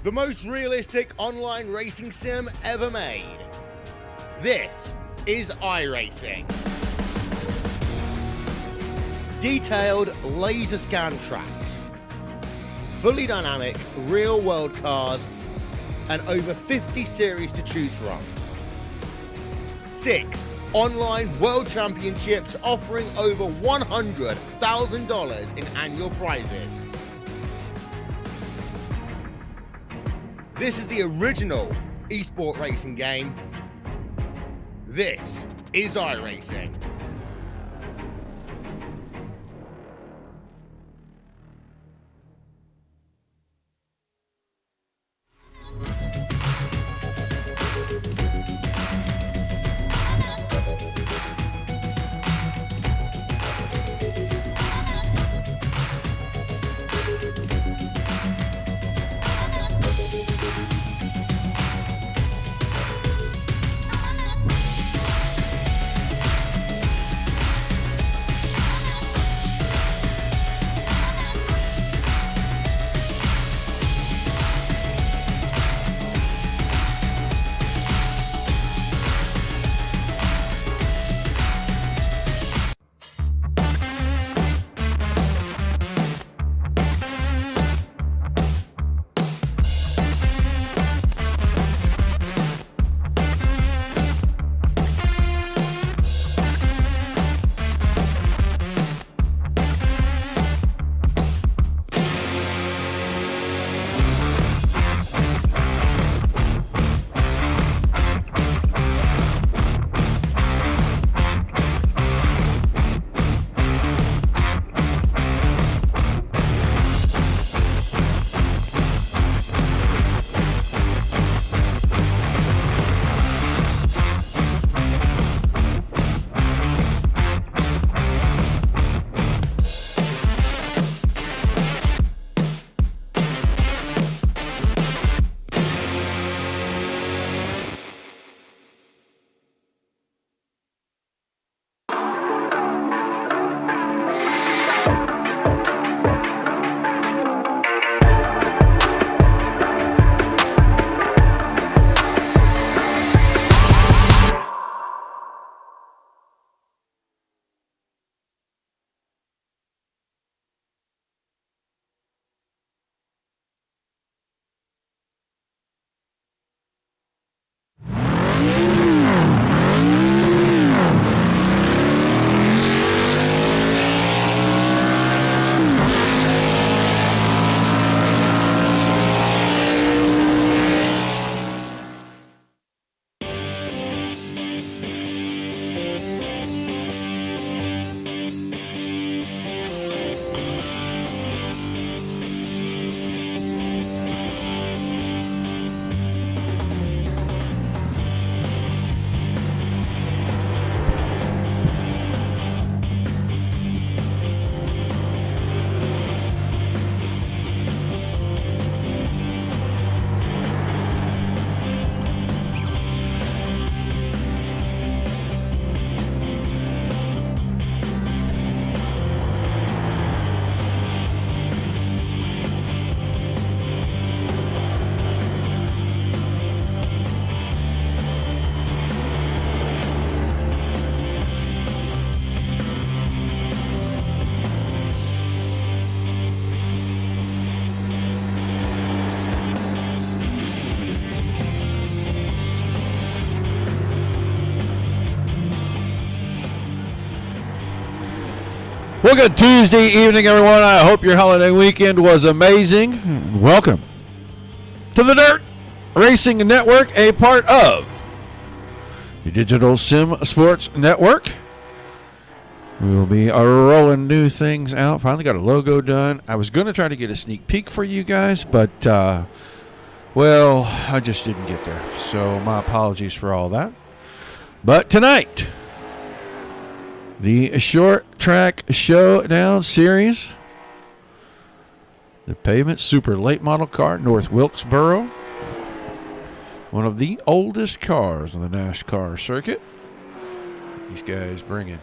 The most realistic online racing sim ever made. This is iRacing. Detailed laser scan tracks, fully dynamic real world cars, and over 50 series to choose from. 6 online world championships offering over $100,000 in annual prizes. This is the original esport racing game. This is iRacing. Well, good Tuesday evening, everyone. I hope your holiday weekend was amazing. Welcome to the Dirt Racing Network, a part of the Digital Sim Sports Network. We will be rolling new things out. Finally got a logo done. I was going to try to get a sneak peek for you guys, but, well, I just didn't get there. So my apologies for all that. But tonight, the Short Track Showdown Series, the Pavement Super Late Model Car, North Wilkesboro, one of the oldest cars on the NASCAR circuit. These guys bringing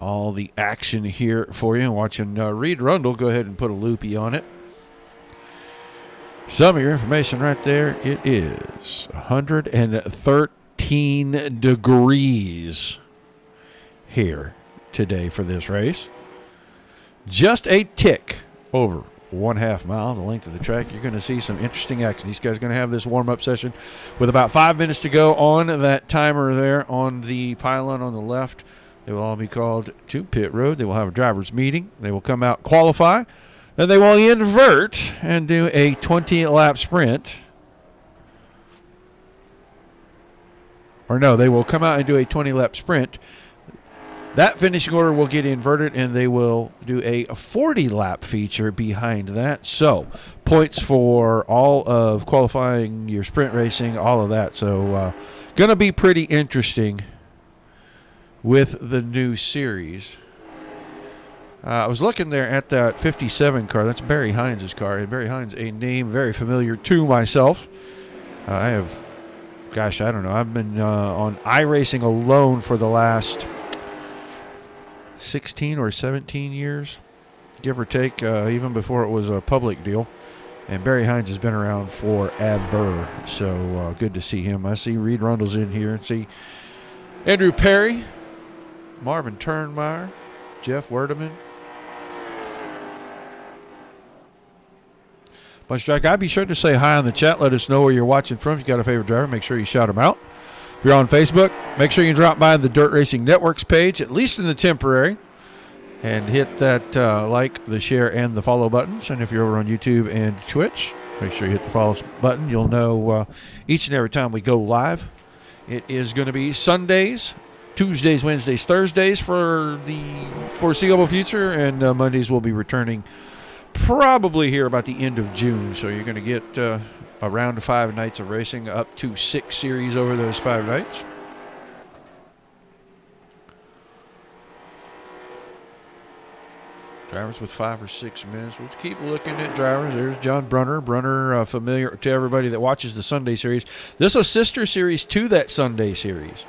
all the action here for you. Watching Reed Rundle go ahead and put a loopy on it. Some of your information right there. It is 113 degrees here today for this race. Just a tick over 1/2 mile, the length of the track. You're going to see some interesting action. These guys are going to have this warm-up session with about 5 minutes to go on that timer there on the pylon on the left. They will all be called to pit road. They will have a driver's meeting. They will come out, qualify, then they will invert and do a 20-lap sprint. Or no, they will come out and do a 20-lap sprint. That finishing order will get inverted, and they will do a 40-lap feature behind that. So, points for all of qualifying, your sprint racing, all of that. So, going to be pretty interesting with the new series. I was looking there at that 57 car. That's Barry Hines' car. And Barry Hines, a name very familiar to myself. I have, gosh, I don't know. I've been on iRacing alone for the last 16 or 17 years, give or take, even before it was a public deal. And Barry Hines has been around forever. So good to see him. I see Reed Rundle's in here. And see Andrew Perry, Marvin Turnmeyer, Jeff Werdeman. Bunch of track. I'd be sure to say hi in the chat. Let us know where you're watching from. If you got a favorite driver, make sure you shout them out. If you're on Facebook, make sure you drop by the Dirt Racing Networks page, at least in the temporary, and hit that like, the share, and the follow buttons. And if you're over on YouTube and Twitch, make sure you hit the follow button. You'll know each and every time we go live. It is going to be Sundays, Tuesdays, Wednesdays, Thursdays for the foreseeable future, and Mondays will be returning probably here about the end of June. So you're going to get around 5 nights of racing, up to 6 series over those 5 nights. Drivers with 5 or 6 minutes. We'll keep looking at drivers. There's John Brunner. Brunner, familiar to everybody that watches the Sunday series. This is a sister series to that Sunday series.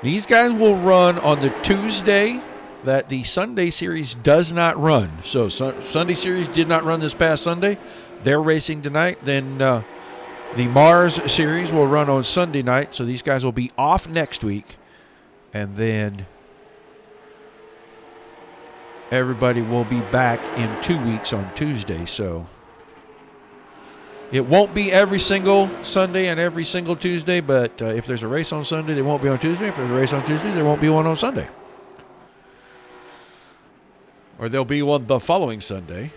These guys will run on the Tuesday that the Sunday series does not run. So Sunday series did not run this past Sunday. They're racing tonight. Then the Mars series will run on Sunday night. So these guys will be off next week. And then everybody will be back in 2 weeks on Tuesday. So it won't be every single Sunday and every single Tuesday, but if there's a race on Sunday, they won't be on Tuesday. If there's a race on Tuesday, there won't be one on Sunday. Or there'll be one the following Sunday.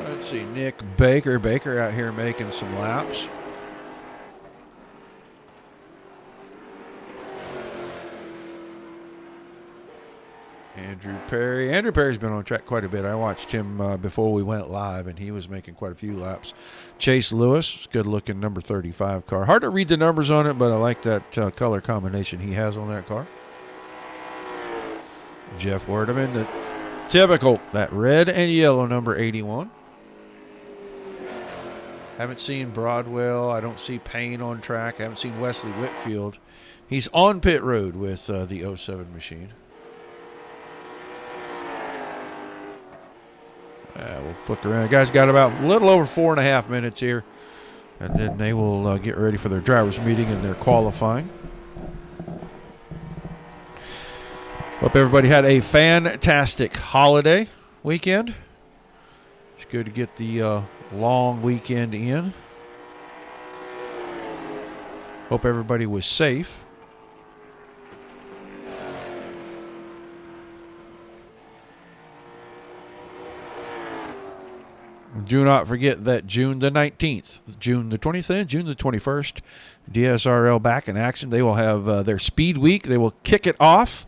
Let's see, Nick Baker. Baker out here making some laps. Andrew Perry. Andrew Perry's been on track quite a bit. I watched him before we went live, and he was making quite a few laps. Chase Lewis, good-looking number 35 car. Hard to read the numbers on it, but I like that color combination he has on that car. Jeff Werdeman, the typical, that red and yellow number 81. Haven't seen Broadwell. I don't see Payne on track. I haven't seen Wesley Whitfield. He's on pit road with the 07 machine. We'll flick around. Guys got about a little over 4.5 minutes here, and then they will get ready for their driver's meeting and their qualifying. Hope everybody had a fantastic holiday weekend. It's good to get the long weekend in. Hope everybody was safe. Do not forget that June the 19th, June the 20th, June the 21st, DSRL back in action. They will have their Speed Week. They will kick it off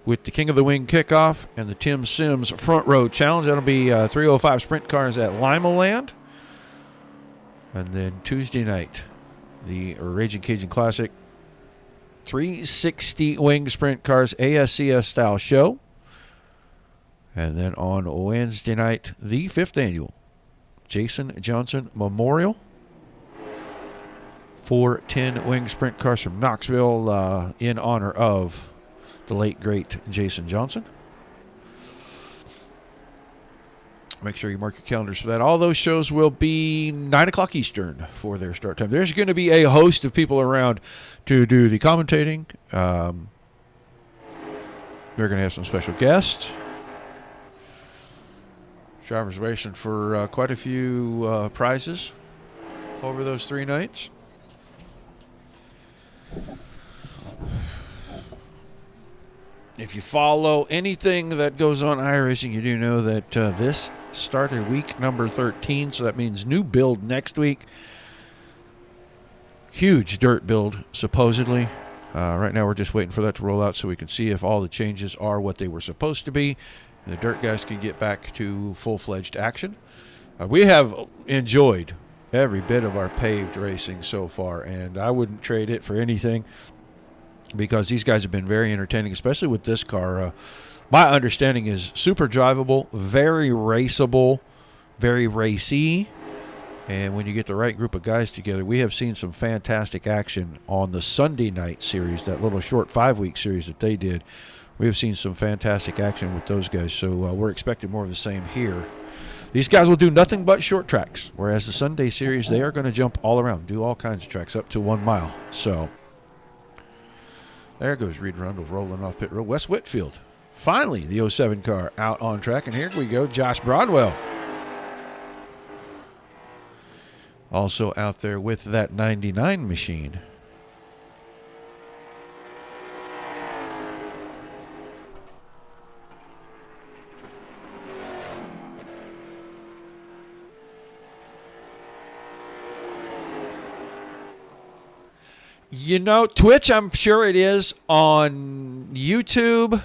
with the King of the Wing kickoff and the Tim Sims Front Row Challenge. That'll be 305 sprint cars at Lima Land. And then Tuesday night, the Raging Cajun Classic 360 Wing Sprint Cars ASCS style show. And then on Wednesday night, the 5th annual Jason Johnson Memorial. 410 Wing Sprint Cars from Knoxville in honor of the late, great Jason Johnson. Make sure you mark your calendars for that. All those shows will be 9 o'clock Eastern for their start time. There's going to be a host of people around to do the commentating. They're going to have some special guests. Driver's reservation for quite a few prizes over those 3 nights. If you follow anything that goes on iRacing, you do know that this started week number 13, so that means new build next week. Huge dirt build, supposedly. Right now we're just waiting for that to roll out so we can see if all the changes are what they were supposed to be. And the dirt guys can get back to full-fledged action. We have enjoyed every bit of our paved racing so far, and I wouldn't trade it for anything, because these guys have been very entertaining, especially with this car. My understanding is super drivable, very raceable, very racy. And when you get the right group of guys together, we have seen some fantastic action on the Sunday night series, that little short 5-week series that they did. We have seen some fantastic action with those guys, so we're expecting more of the same here. These guys will do nothing but short tracks, whereas the Sunday series, they are going to jump all around, do all kinds of tracks up to 1 mile. So there goes Reed Rundle rolling off pit road. Wes Whitfield, finally the 07 car out on track. And here we go, Josh Broadwell. Also out there with that 99 machine. You know, Twitch, I'm sure it is. On YouTube,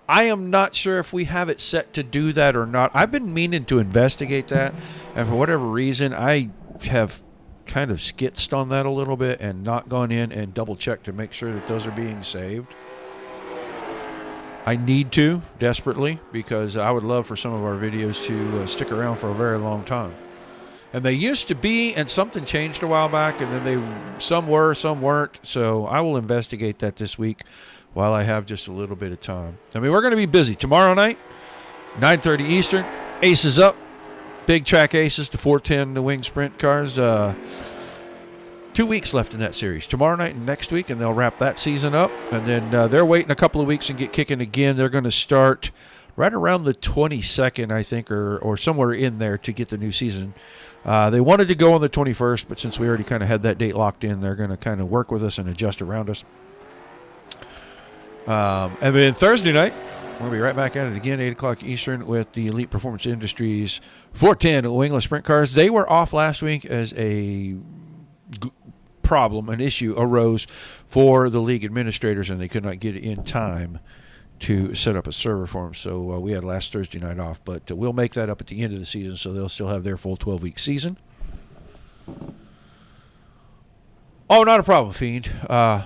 I am not sure if we have it set to do that or not. I've been meaning to investigate that, and for whatever reason, I have kind of skitzed on that a little bit and not gone in and double-checked to make sure that those are being saved. I need to, desperately, because I would love for some of our videos to stick around for a very long time. And they used to be, and something changed a while back, and then some were, some weren't. So I will investigate that this week while I have just a little bit of time. I mean, we're going to be busy. Tomorrow night, 9:30 Eastern, Aces Up. Big track Aces, the 410 the Wing Sprint cars. 2 weeks left in that series. Tomorrow night and next week, and they'll wrap that season up. And then they're waiting a couple of weeks and get kicking again. They're going to start right around the 22nd, I think, or somewhere in there to get the new season. They wanted to go on the 21st, but since we already kind of had that date locked in, they're going to kind of work with us and adjust around us. And then Thursday night, we'll be right back at it again, 8 o'clock Eastern, with the Elite Performance Industries 410 wingless sprint cars. They were off last week as a problem, an issue arose for the league administrators, and they could not get it in time to set up a server for them. So we had last Thursday night off, but we'll make that up at the end of the season, so they'll still have their full 12-week season. Oh, not a problem, Fiend. Glad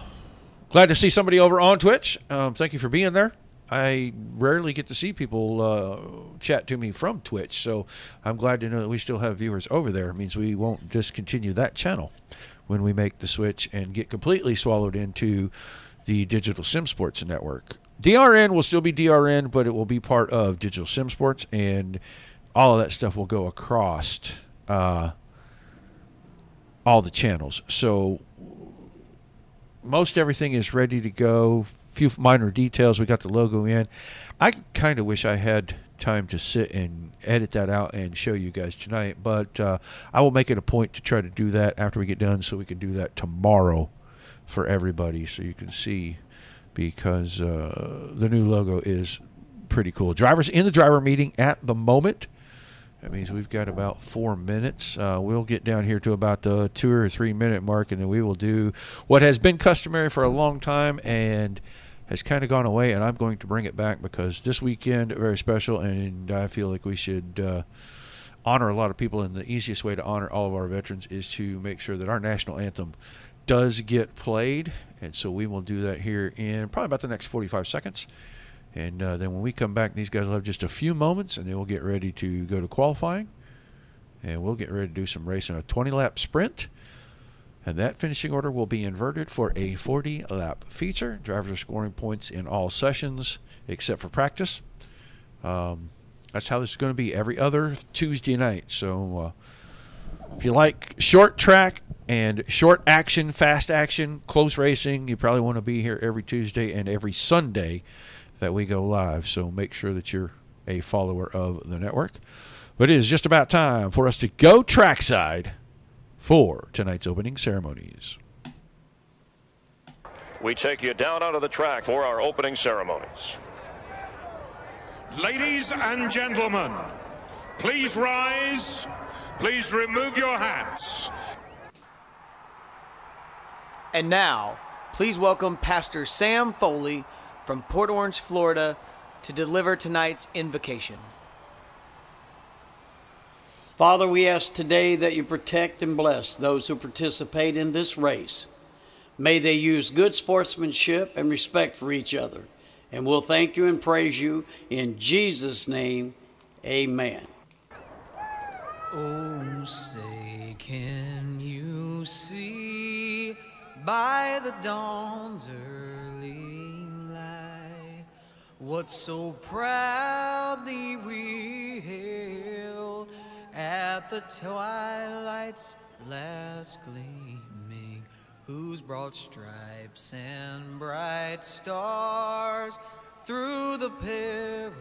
to see somebody over on Twitch. Thank you for being there. I rarely get to see people chat to me from Twitch, so I'm glad to know that we still have viewers over there. It means we won't discontinue that channel when we make the switch and get completely swallowed into the Digital Sim Sports Network. DRN will still be DRN, but it will be part of Digital Sim Sports, and all of that stuff will go across all the channels. So most everything is ready to go. Few minor details. We got the logo in. I kind of wish I had time to sit and edit that out and show you guys tonight, but I will make it a point to try to do that after we get done, so we can do that tomorrow for everybody so you can see, because the new logo is pretty cool. Drivers in the driver meeting at the moment. That means we've got about 4 minutes. We'll get down here to about the 2 or 3 minute mark, and then we will do what has been customary for a long time and has kind of gone away, and I'm going to bring it back because this weekend very special, and I feel like we should honor a lot of people, and the easiest way to honor all of our veterans is to make sure that our national anthem does get played, and so we will do that here in probably about the next 45 seconds. And then when we come back, these guys will have just a few moments, and then we'll get ready to go to qualifying. And we'll get ready to do some racing, a 20-lap sprint. And that finishing order will be inverted for a 40-lap feature. Drivers are scoring points in all sessions except for practice. That's how this is going to be every other Tuesday night. So if you like short track and short action, fast action, close racing, you probably want to be here every Tuesday and every Sunday that we go live. So make sure that you're a follower of the network. But it is just about time for us to go trackside for tonight's opening ceremonies. We take you down onto the track for our opening ceremonies. Ladies and gentlemen, please rise. Please remove your hats. And now, please welcome Pastor Sam Foley from Port Orange, Florida, to deliver tonight's invocation. Father, we ask today that you protect and bless those who participate in this race. May they use good sportsmanship and respect for each other. And we'll thank you and praise you in Jesus' name. Amen. Oh, say, can you see by the dawn's early light what so proudly we hailed at the twilight's last gleaming, whose broad stripes and bright stars through the perilous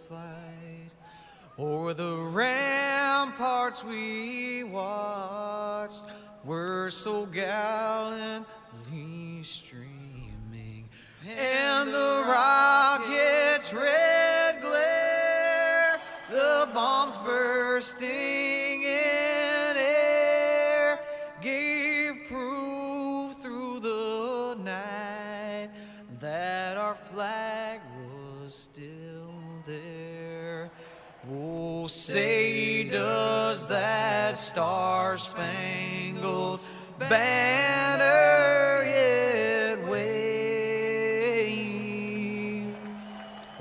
flight o'er the ramparts we watched were so gallantly streaming, and the rocket's red glare, the bombs bursting in air, gave proof through the night that our flag was still there. Oh, say does that star-spangled banner yet wave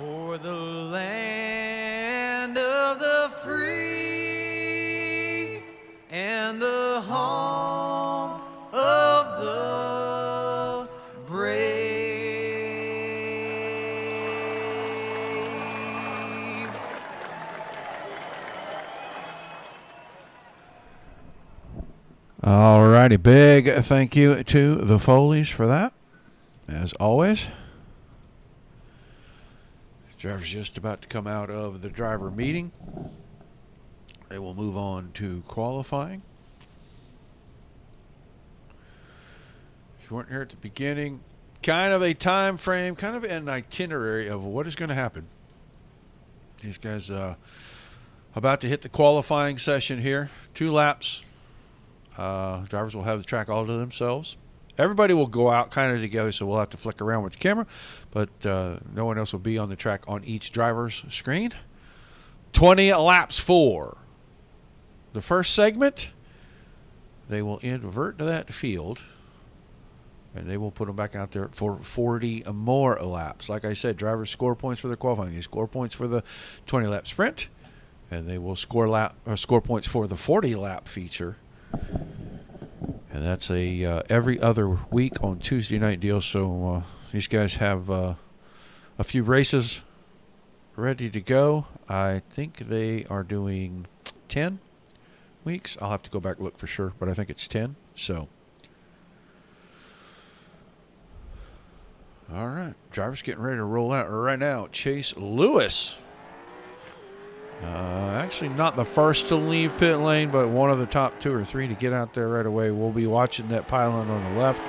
o'er the land of the free and the home of the brave? All righty, big thank you to the Foleys for that, as always. Driver's just about to come out of the driver meeting. They will move on to qualifying. If you weren't here at the beginning, kind of a time frame, kind of an itinerary of what is going to happen. These guys about to hit the qualifying session here. 2 laps. Drivers will have the track all to themselves. Everybody will go out kind of together, so we'll have to flick around with the camera, but no one else will be on the track on each driver's screen. 20 laps for the first segment. They will invert to that field, and they will put them back out there for 40 more laps. Like I said, drivers score points for their qualifying. They score points for the 20-lap sprint, and they will score points for the 40-lap feature. And that's a every other week on Tuesday night deal. So these guys have a few races ready to go. I think they are doing 10 weeks. I'll have to go back and look for sure, but I think it's 10. So, all right, drivers getting ready to roll out right now. Chase Lewis Actually, not the first to leave pit lane, but one of the top 2 or 3 to get out there right away. We'll be watching that pylon on the left.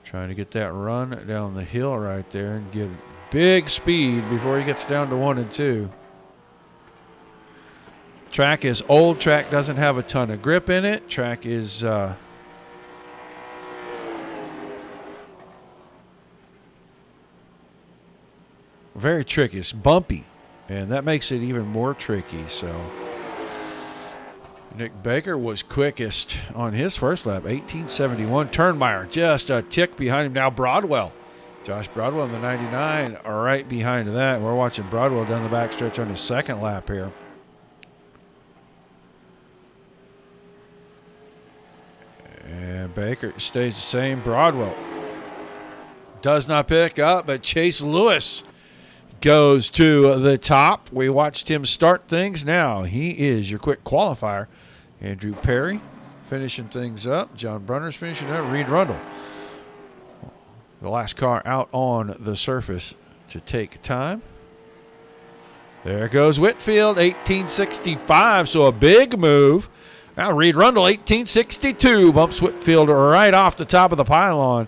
Trying to get that run down the hill right there and get big speed before he gets down to 1 and 2. Track is old. Track doesn't have a ton of grip in it. Track is very tricky. It's bumpy, and that makes it even more tricky. So Nick Baker was quickest on his first lap, 1871. Turnmeyer just a tick behind him. Now Broadwell. Josh Broadwell in the 99 right behind that. We're watching Broadwell down the backstretch on his second lap here. And Baker stays the same. Broadwell does not pick up, but Chase Lewis goes to the top. We watched him start things. Now he is your quick qualifier. Andrew Perry finishing things up. John Brunner's finishing up. Reed Rundle, the last car out on the surface to take time. There goes Whitfield, 1865. So a big move. Now Reed Rundle, 1862, bumps Whitfield right off the top of the pylon.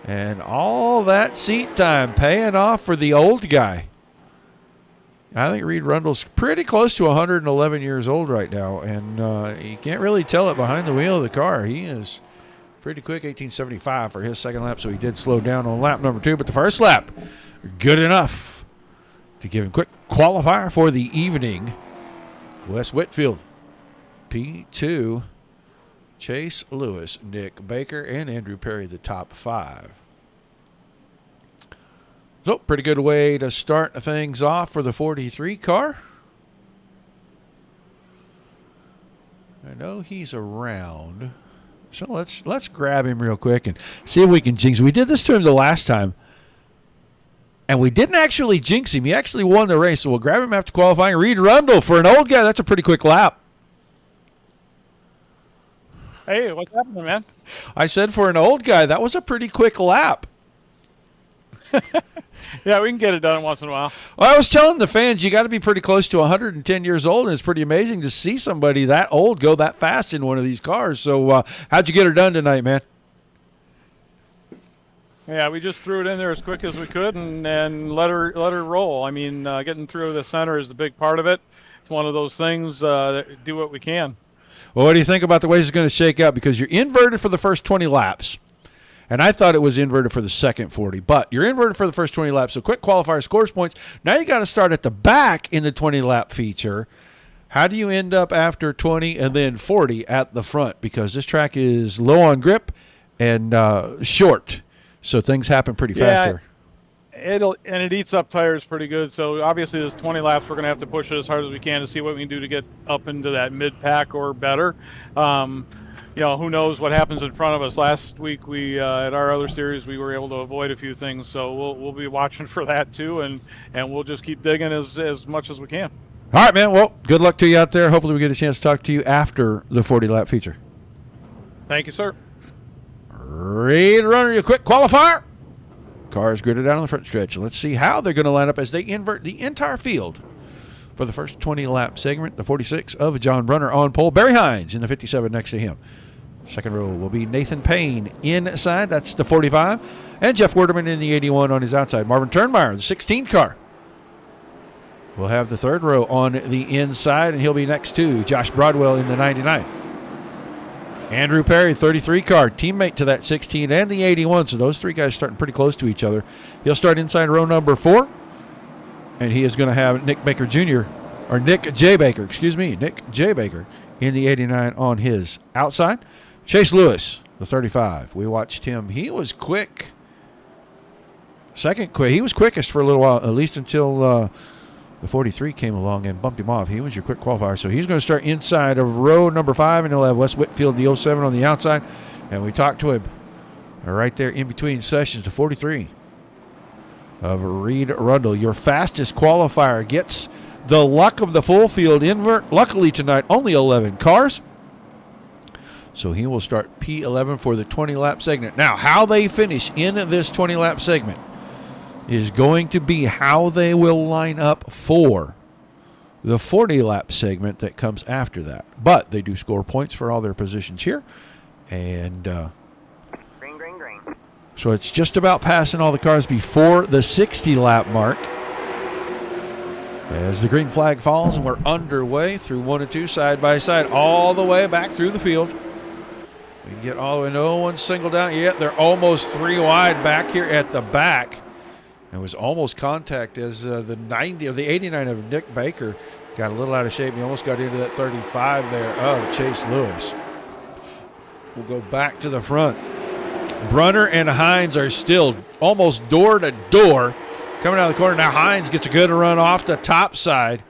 And all that seat time paying off for the old guy. I think Reed Rundle's pretty close to 111 years old right now, and you can't really tell it behind the wheel of the car. He is pretty quick, 1875 for his second lap, so he did slow down on lap number 2. But the first lap, good enough to give him quick qualifier for the evening. Wes Whitfield, P2, Chase Lewis, Nick Baker, and Andrew Perry, the top 5. So, pretty good way to start things off for the 43 car. I know he's around, so let's grab him real quick and see if we can jinx him. We did this to him the last time, and we didn't actually jinx him. He actually won the race, so we'll grab him after qualifying. Reed Rundle, for an old guy, that's a pretty quick lap. Hey, what's happening, man? I said for an old guy, that was a pretty quick lap. Yeah, we can get it done once in a while. Well, I was telling the fans, you got to be pretty close to 110 years old, and it's pretty amazing to see somebody that old go that fast in one of these cars. So how'd you get her done tonight, man? Yeah, we just threw it in there as quick as we could and let her roll. I mean, getting through the center is the big part of it. It's one of those things that do what we can. Well, what do you think about the way it's going to shake out? Because you're inverted for the first 20 laps. And I thought it was inverted for the second 40, but you're inverted for the first 20 laps. So quick qualifier scores points. Now you got to start at the back in the 20-lap feature. How do you end up after 20 and then 40 at the front? Because this track is low on grip and short, so things happen pretty fast here. It eats up tires pretty good. So obviously, this 20 laps, we're going to have to push it as hard as we can to see what we can do to get up into that mid pack or better. You know, who knows what happens in front of us. Last week, we at our other series, we were able to avoid a few things. So we'll be watching for that too, and we'll just keep digging as much as we can. All right, man. Well, good luck to you out there. Hopefully we get a chance to talk to you after the 40-lap feature. Thank you, sir. Reed Runner, your quick qualifier. Cars gridded out on the front stretch. Let's see how they're going to line up as they invert the entire field for the first 20-lap segment. The 46 of John Brunner on pole. Barry Hines in the 57 next to him. Second row will be Nathan Payne inside. That's the 45. And Jeff Werderman in the 81 on his outside. Marvin Turnmeyer, the 16 car, will have the third row on the inside, and he'll be next to Josh Broadwell in the 99. Andrew Perry, 33 car, teammate to that 16 and the 81. So those three guys starting pretty close to each other. He'll start inside row number 4, and he is going to have Nick J. Baker in the 89 on his outside. Chase Lewis, the 35. We watched him. He was quick. He was quickest for a little while, at least until the 43 came along and bumped him off. He was your quick qualifier. So he's going to start inside of row number 5, and he'll have Wes Whitfield, the 07, on the outside. And we talked to him right there in between sessions, the 43 of Reed Rundle. Your fastest qualifier gets the luck of the full field invert. Luckily tonight, only 11 cars. So he will start P11 for the 20-lap segment. Now, how they finish in this 20-lap segment is going to be how they will line up for the 40-lap segment that comes after that. But they do score points for all their positions here. And Green. so it's just about passing all the cars before the 60-lap mark. As the green flag falls, and we're underway through 1 and 2 side by side, all the way back through the field. We can get all the way, no one singled out yet. They're almost 3 wide back here at the back. It was almost contact as the 89 of Nick Baker got a little out of shape. He almost got into that 35 there of Chase Lewis. We'll go back to the front. Brunner and Hines are still almost door to door. Coming out of the corner now, Hines gets a good run off the top side.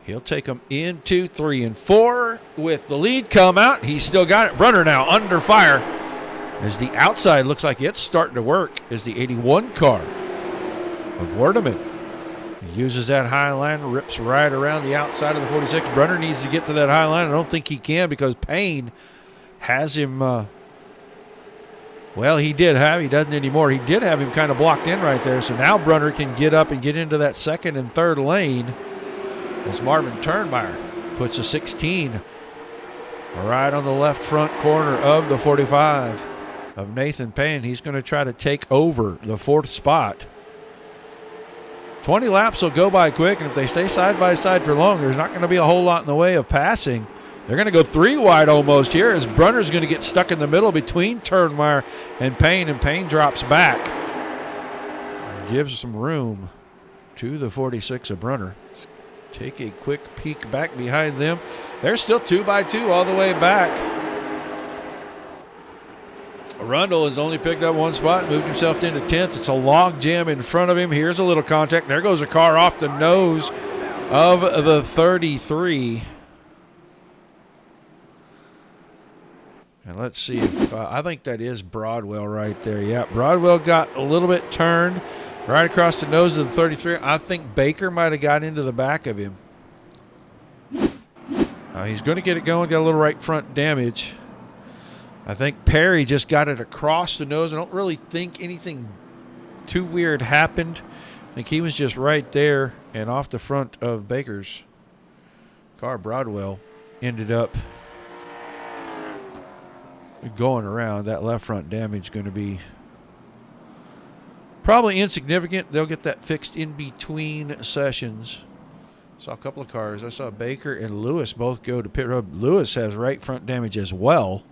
He'll take them into 3 and 4 with the lead come out. He's still got it. Brunner now under fire as the outside looks like it's starting to work as the 81 car of Werdeman. He uses that high line, rips right around the outside of the 46. Brunner needs to get to that high line. I don't think he can because Payne has him well, he doesn't anymore. He did have him kind of blocked in right there. So now Brunner can get up and get into that second and third lane as Marvin Turnmeyer puts a 16 right on the left front corner of the 45 of Nathan Payne. He's going to try to take over the 4th spot. 20 laps will go by quick, and if they stay side by side for long, there's not going to be a whole lot in the way of passing. They're going to go 3 wide almost here as Brunner's going to get stuck in the middle between Turnmeyer and Payne drops back. Gives some room to the 46 of Brunner. Take a quick peek back behind them. They're still 2 by 2 all the way back. Rundle has only picked up 1 spot, moved himself into 10th. It's a log jam in front of him. Here's a little contact. There goes a car off the nose of the 33. And let's see if I think that is Broadwell right there. Yeah, Broadwell got a little bit turned right across the nose of the 33. I think Baker might have got into the back of him. He's going to get it going, got a little right front damage. I think Perry just got it across the nose. I don't really think anything too weird happened. I think he was just right there and off the front of Baker's car. Broadwell ended up going around. That left front damage going to be probably insignificant. They'll get that fixed in between sessions. Saw a couple of cars. I saw Baker and Lewis both go to pit road. Lewis has right front damage as well.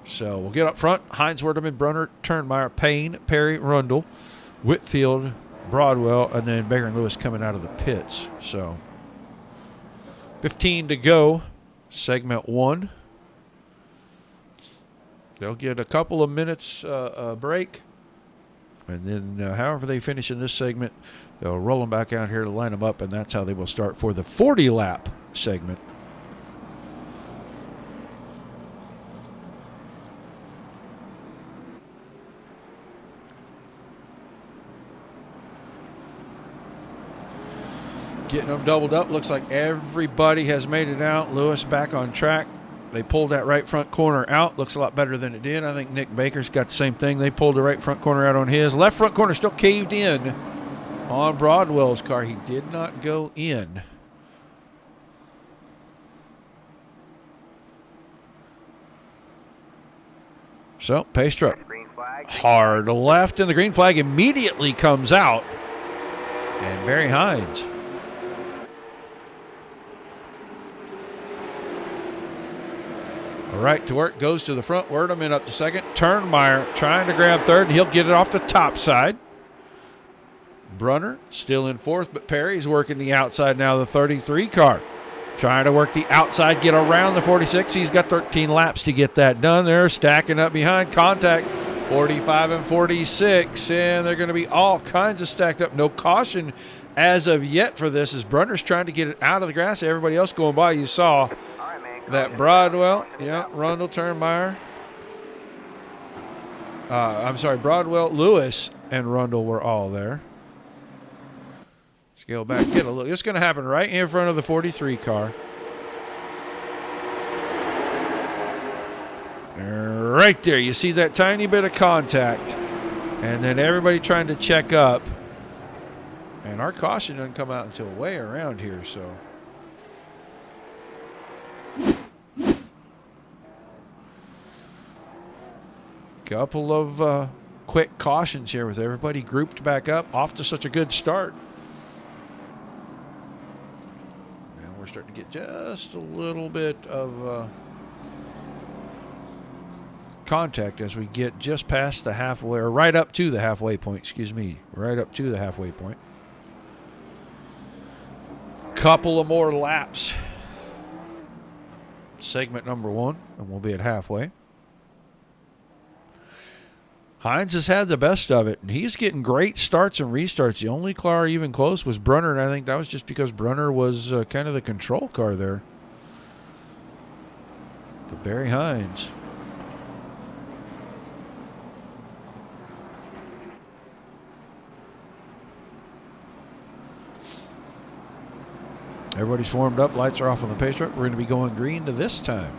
So we'll get up front. Hines, Werdeman, Brunner, Turnmeyer, Payne, Perry, Rundle, Whitfield, Broadwell, and then Baker and Lewis coming out of the pits. So 15 to go. Segment 1. They'll get a couple of minutes break. And then however they finish in this segment, they'll roll them back out here to line them up, and that's how they will start for the 40-lap segment. Getting them doubled up. Looks like everybody has made it out. Lewis back on track. They pulled that right front corner out. Looks a lot better than it did. I think Nick Baker's got the same thing. They pulled the right front corner out on his. Left front corner still caved in on Broadwell's car. He did not go in. So, pace truck. Hard left, and the green flag immediately comes out. And Barry Hines. Right to work, goes to the front. Werdeman up to second. Turnmeyer trying to grab third, and he'll get it off the top side. Brunner still in 4th, but Perry's working the outside now, the 33 car. Trying to work the outside, get around the 46. He's got 13 laps to get that done. They're stacking up behind. Contact 45 and 46, and they're going to be all kinds of stacked up. No caution as of yet for this as Brunner's trying to get it out of the grass. Everybody else going by, you saw that Broadwell, Rundle, Turnmeyer. Broadwell, Lewis, and Rundle were all there. Let's go back, get a look. It's going to happen right in front of the 43 car. Right there, you see that tiny bit of contact. And then everybody trying to check up. And our caution doesn't come out until way around here, so. Couple of quick cautions here with everybody grouped back up. Off to such a good start. Now we're starting to get just a little bit of contact as we get just past the halfway, or right up to the halfway point, excuse me. Right up to the halfway point. Couple of more laps. Segment number 1, and we'll be at halfway. Hines has had the best of it, and he's getting great starts and restarts. The only car even close was Brunner, and I think that was just because Brunner was kind of the control car there. But Barry Hines. Everybody's formed up. Lights are off on the pace track. We're going to be going green to this time.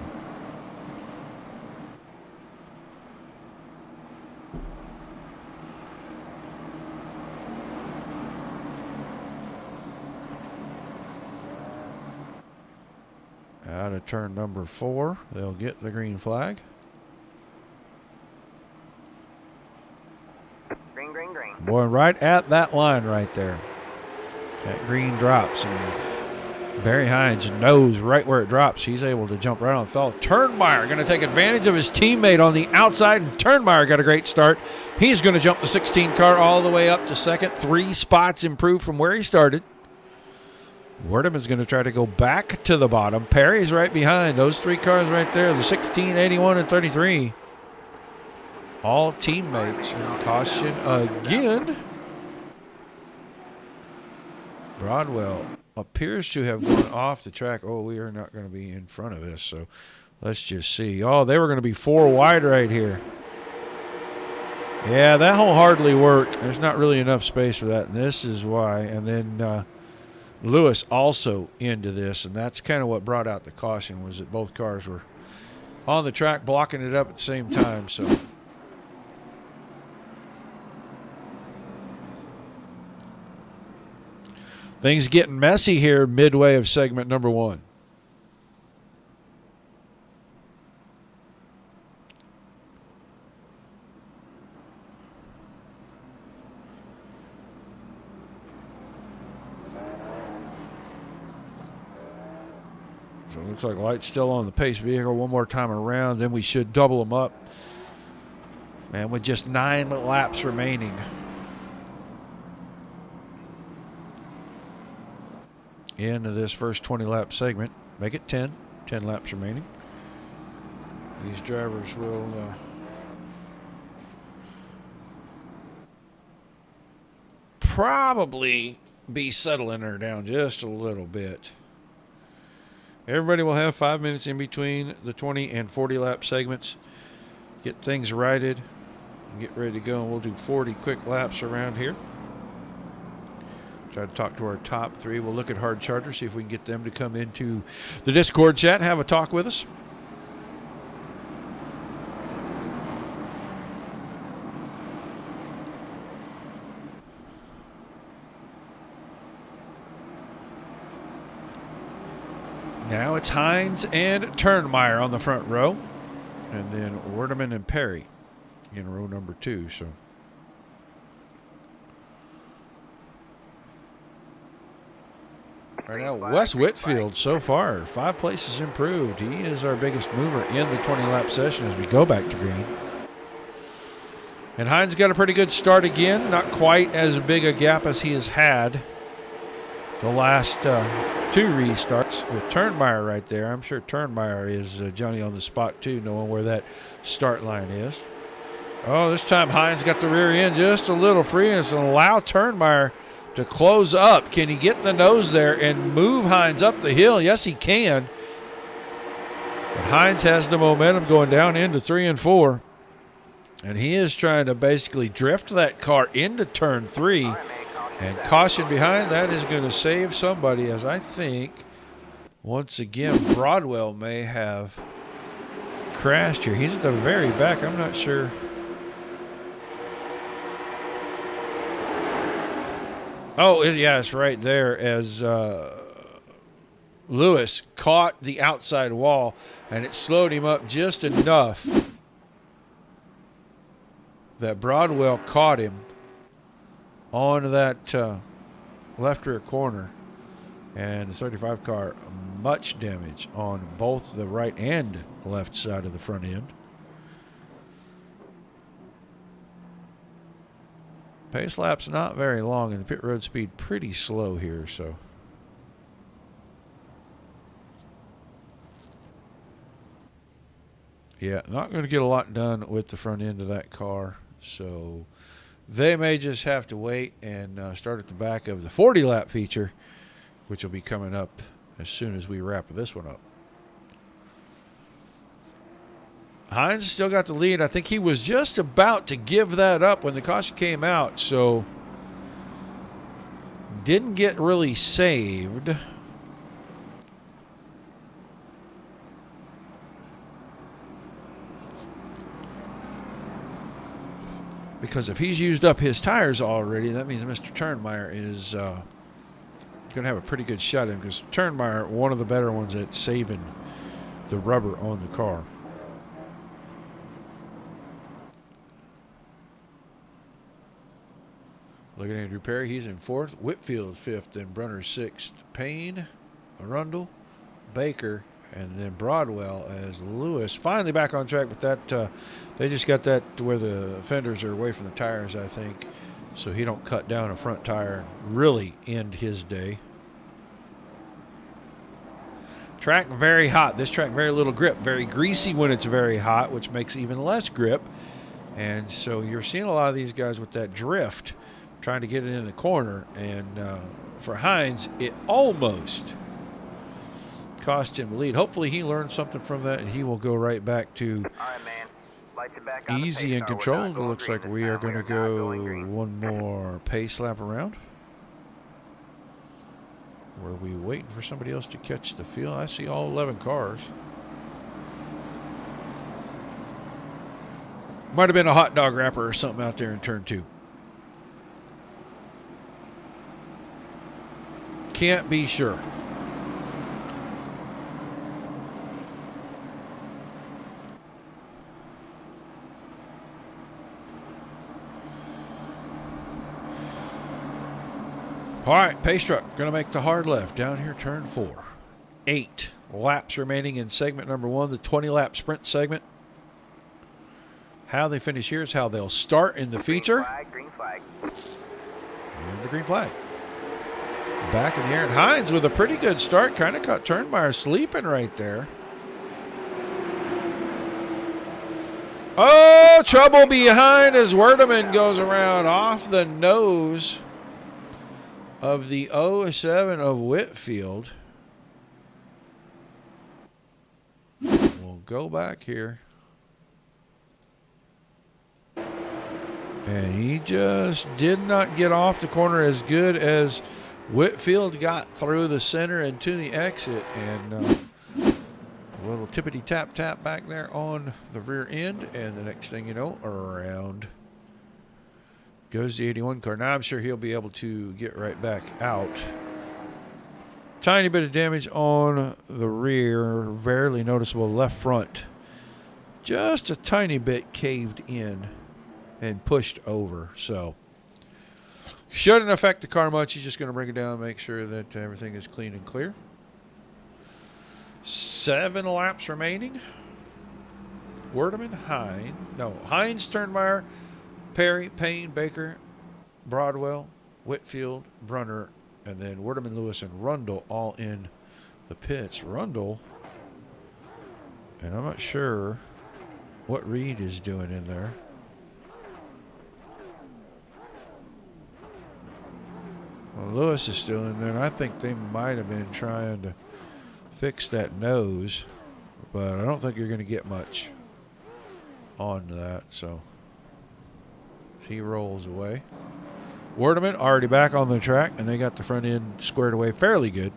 Out of turn number 4, they'll get the green flag. Green, green, green. Boy, right at that line right there. That green drops, and Barry Hines knows right where it drops. He's able to jump right on the thaw. Turnmeyer going to take advantage of his teammate on the outside, and Turnmeyer got a great start. He's going to jump the 16 car all the way up to second. 3 spots improved from where he started. Werdeman's going to try to go back to the bottom. Perry's right behind. Those 3 cars right there, the 16, 81, and 33. All teammates in caution again. Broadwell appears to have gone off the track. Oh, we are not going to be in front of this, so let's just see. Oh, they were going to be 4 wide right here. Yeah, that will hardly work. There's not really enough space for that, and this is why. And then Lewis also into this, and that's kind of what brought out the caution, was that both cars were on the track blocking it up at the same time. So things getting messy here midway of segment number 1. So it looks like light's still on the pace vehicle one more time around. Then we should double them up. And with just 9 laps remaining. Into this first 20-lap segment. Make it 10. 10 laps remaining. These drivers will probably be settling her down just a little bit. Everybody will have 5 minutes in between the 20 and 40-lap segments. Get things righted and get ready to go. And we'll do 40 quick laps around here. Try to talk to our top 3. We'll look at Hard Charter, see if we can get them to come into the Discord chat and have a talk with us. Now it's Hines and Turnmeyer on the front row. And then Werdeman and Perry in row number 2. So right now, Wes Whitfield so far, 5 places improved. He is our biggest mover in the 20-lap session as we go back to green. And Hines got a pretty good start again. Not quite as big a gap as he has had the last 2 restarts with Turnmeyer right there. I'm sure Turnmeyer is Johnny on the spot too, knowing where that start line is. Oh, this time Hines got the rear end just a little free, and it's going to allow Turnmeyer to close up. Can he get in the nose there and move Hines up the hill? Yes, he can. But Hines has the momentum going down into 3 and 4. And he is trying to basically drift that car into turn 3. And caution behind that is going to save somebody, as I think, once again, Broadwell may have crashed here. He's at the very back. I'm not sure. Oh, yeah, it's right there as Lewis caught the outside wall, and it slowed him up just enough that Broadwell caught him on that left rear corner. And the 35 car, much damage on both the right and left side of the front end. Pace lap's not very long, and the pit road speed pretty slow here, so. Yeah, not going to get a lot done with the front end of that car, so they may just have to wait and start at the back of the 40-lap feature, which will be coming up as soon as we wrap this one up. Hines still got the lead. I think he was just about to give that up when the caution came out, so didn't get really saved. Because if he's used up his tires already, that means Mr. Turnmeyer is going to have a pretty good shot at him, because Turnmeyer, one of the better ones at saving the rubber on the car. Look at Andrew Perry. He's in fourth. Whitfield fifth. Then Brunner sixth. Payne, Arundel, Baker, and then Broadwell as Lewis finally back on track. But that they just got that to where the fenders are away from the tires, I think, so he don't cut down a front tire and really end his day. Track very hot. This track very little grip. Very greasy when it's very hot, which makes even less grip. And so you're seeing a lot of these guys with that drift, trying to get it in the corner. And for Hines, it almost cost him the lead. Hopefully he learned something from that, and he will go right back to easy and controlled. It looks like we are going to go one more pace lap around. Were we waiting for somebody else to catch the field? I see all 11 cars. Might have been a hot dog wrapper or something out there in turn 2. Can't be sure. All right, pace truck going to make the hard left down here, turn 4. 8 laps remaining in segment number 1, the 20-lap sprint segment. How they finish here is how they'll start in the feature. Green flag. And the green flag. Back in the air. And Hines with a pretty good start. Kind of caught Turnmeyer sleeping right there. Oh, trouble behind as Werdeman goes around off the nose of the 07 of Whitfield. We'll go back here. And he just did not get off the corner as good as Whitfield got through the center and to the exit. And a little tippity tap tap back there on the rear end. And the next thing you know, around goes the 81 car. Now I'm sure he'll be able to get right back out. Tiny bit of damage on the rear. Barely noticeable left front. Just a tiny bit caved in and pushed over. So shouldn't affect the car much. He's just going to bring it down and make sure that everything is clean and clear. 7 laps remaining. Werdeman, Hines, Turnmeyer, Perry, Payne, Baker, Broadwell, Whitfield, Brunner, and then Werdeman, Lewis, and Rundle all in the pits. Rundle, and I'm not sure what Reed is doing in there. Well, Lewis is still in there, and I think they might have been trying to fix that nose, but I don't think you're going to get much on that, so he rolls away. Werdeman already back on the track, and they got the front end squared away fairly good.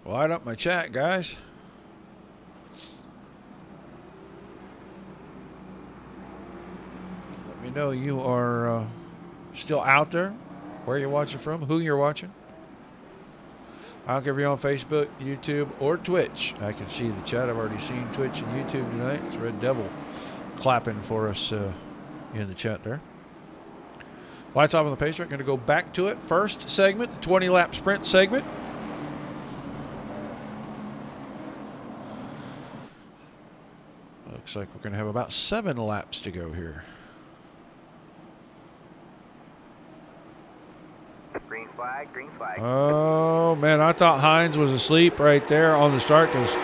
Light up my chat, guys. Let me know you are still out there, where you're watching from, who you're watching. I don't care if you're on Facebook, YouTube, or Twitch. I can see the chat. I've already seen Twitch and YouTube tonight. It's Red Devil clapping for us in the chat there. Lights off on the pace track. Going to go back to it. First segment, the 20-lap sprint segment. Looks like we're going to have about 7 laps to go here. Green flag, green flag. Oh, man, I thought Hines was asleep right there on the start because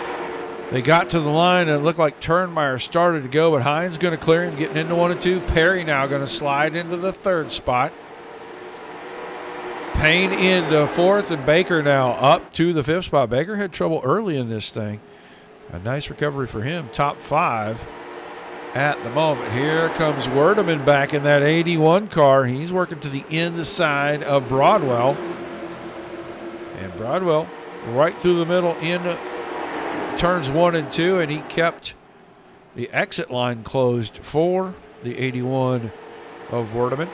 they got to the line and it looked like Turnmeyer started to go, but Hines going to clear him, getting into 1 and 2. Perry now going to slide into the 3rd spot. Payne into 4th, and Baker now up to the 5th spot. Baker had trouble early in this thing. A nice recovery for him. Top 5 at the moment. Here comes Werdeman back in that 81 car. He's working to the inside of Broadwell. And Broadwell right through the middle in turns 1 and 2, and he kept the exit line closed for the 81 of Werdeman.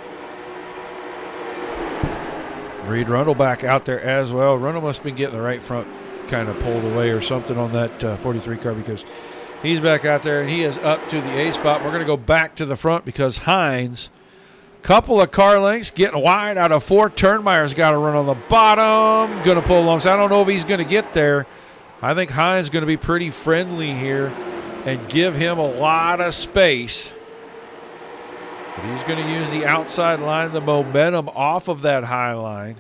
Reed Rundle back out there as well. Rundle must have been getting the right front kind of pulled away or something on that 43 car because he's back out there and he is up to the A spot. We're going to go back to the front because Hines, couple of car lengths, getting wide out of 4. Turnmeyer's got to run on the bottom. Going to pull along. So I don't know if he's going to get there. I think Hines is going to be pretty friendly here and give him a lot of space. But he's going to use the outside line, the momentum off of that high line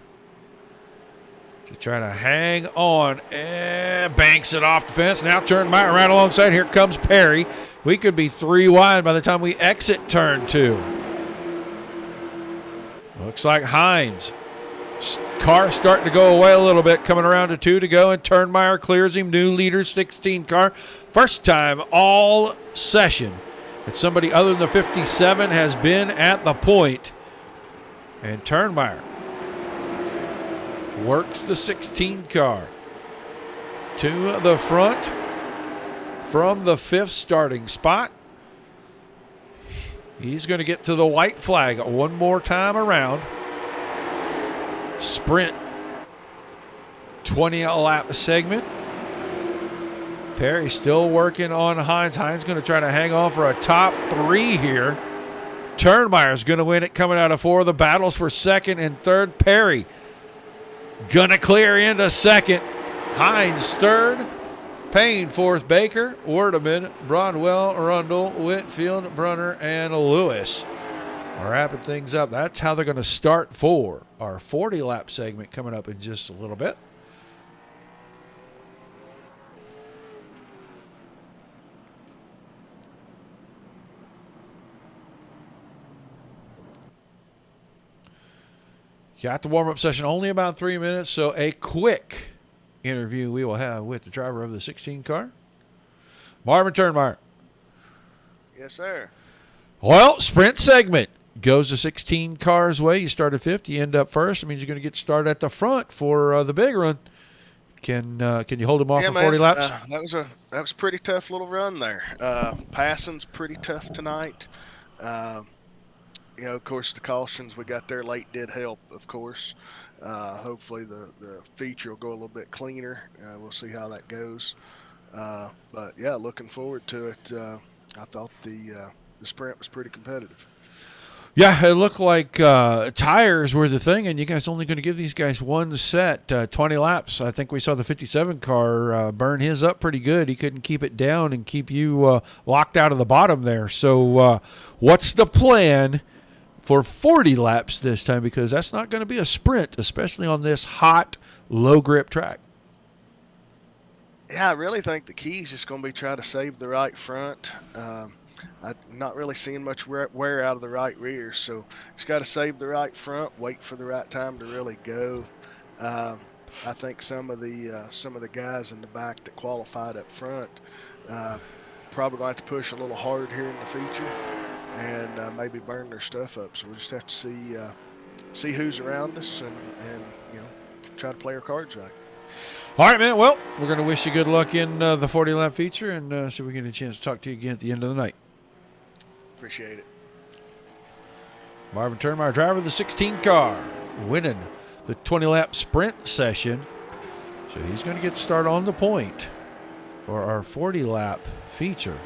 to try to hang on, and banks it off the fence. Now Turnmeyer right alongside. Here comes Perry. We could be 3 wide by the time we exit turn 2. Looks like Hines. Car starting to go away a little bit, coming around to 2 to go, and Turnmeyer clears him. New leader, 16 car. First time all session that somebody other than the 57 has been at the point. And Turnmeyer works the 16 car to the front from the 5th starting spot. He's going to get to the white flag 1 more time around. Sprint 20-lap segment. Perry still working on Hines. Hines going to try to hang on for a top 3 here. Turnmeyer's going to win it coming out of 4. The battles for 2nd and 3rd. Perry going to clear into 2nd. Hines 3rd. Payne 4th. Baker, Werdeman, Broadwell, Rundle, Whitfield, Brunner, and Lewis are wrapping things up. That's how they're going to start for our 40-lap segment coming up in just a little bit. Got the warm-up session only about 3 minutes, so a quick interview we will have with the driver of the 16 car, Marvin Turnmeyer. Yes, sir. Well, sprint segment goes the 16 cars way. You start at 5th, you end up 1st. That means you're going to get started at the front for the big run. Can you hold him off for 40 laps? That was a pretty tough little run there. Passing's pretty tough tonight. Of course, the cautions we got there late did help, of course. Hopefully the feature will go a little bit cleaner. We'll see how that goes. But, yeah, looking forward to it. I thought the sprint was pretty competitive. Yeah, it looked like tires were the thing, and you guys only going to give these guys 1 set, 20 laps. I think we saw the 57 car burn his up pretty good. He couldn't keep it down and keep you locked out of the bottom there. So what's the plan for 40 laps this time? Because that's not going to be a sprint, especially on this hot, low-grip track. Yeah, I really think the key is just going to be try to save the right front. I'm not really seeing much wear out of the right rear, so just got to save the right front, wait for the right time to really go. I think some of the guys in the back that qualified up front probably going to have to push a little hard here in the feature and maybe burn their stuff up. So we'll just have to see who's around us and try to play our cards right. All right, man. Well, we're going to wish you good luck in the 40-lap feature and see if we get a chance to talk to you again at the end of the night. Appreciate it. Marvin Turnmeyer, driver of the 16 car, winning the 20-lap sprint session. So he's going to get started on the point for our 40-lap feature.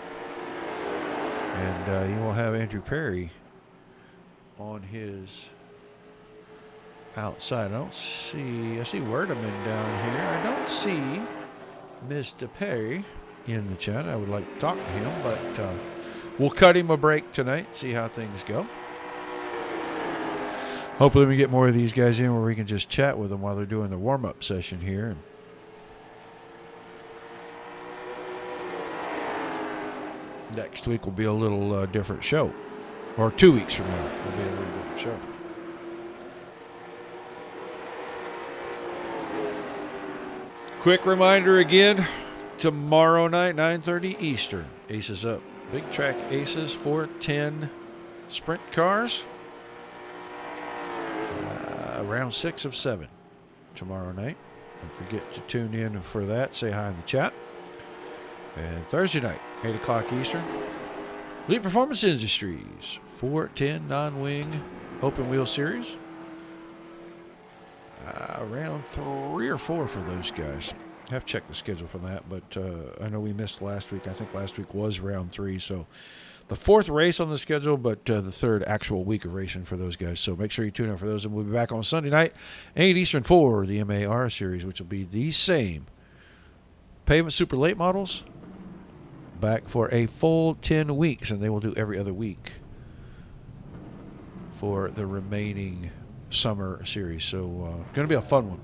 And you will have Andrew Perry on his outside. I see Werdeman down here. I don't see Mr. Perry in the chat. I would like to talk to him, but we'll cut him a break tonight, see how things go. Hopefully we get more of these guys in where we can just chat with them while they're doing the warm-up session here. Next week will be a little different show. Or 2 weeks from now will be a little different show. Quick reminder again, tomorrow night, 9:30 Eastern, Aces Up. Big Track Aces, 410 sprint cars. Round 6 of 7 tomorrow night. Don't forget to tune in for that. Say hi in the chat. And Thursday night, 8 o'clock Eastern, Elite Performance Industries, 410 non-wing open wheel series. Round 3 or 4 for those guys. I have to check the schedule for that, but I know we missed last week. I think last week was round 3, so the 4th race on the schedule, but the 3rd actual week of racing for those guys. So make sure you tune in for those, and we'll be back on Sunday night, 8 Eastern for the MAR series, which will be the same. Pavement Super Late models back for a full 10 weeks, and they will do every other week for the remaining summer series. So going to be a fun one.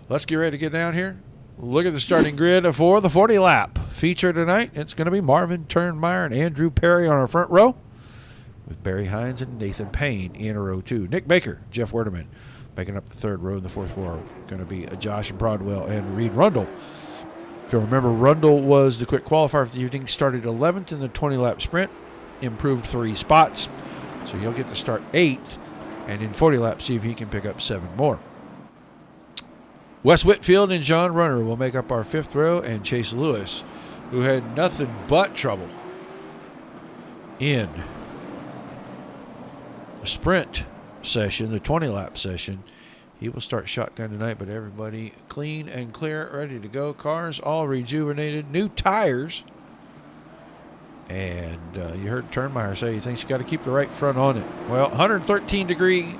Let's get ready to get down here. Look at the starting grid for the 40-lap feature tonight. It's going to be Marvin Turnmeyer and Andrew Perry on our front row, with Barry Hines and Nathan Payne in row 2. Nick Baker, Jeff Werdeman making up the 3rd row. The 4th row going to be Josh Broadwell and Reed Rundle. If you remember, Rundle was the quick qualifier for the evening, started 11th in the 20-lap sprint, improved 3 spots. So he'll get to start 8th, and in 40 laps, see if he can pick up 7 more. Wes Whitfield and John Runner will make up our 5th row, and Chase Lewis, who had nothing but trouble in the sprint session, the 20-lap session. He will start shotgun tonight, but everybody clean and clear, ready to go. Cars all rejuvenated, new tires. And you heard Turnmeyer say he thinks you got to keep the right front on it. Well, 113-degree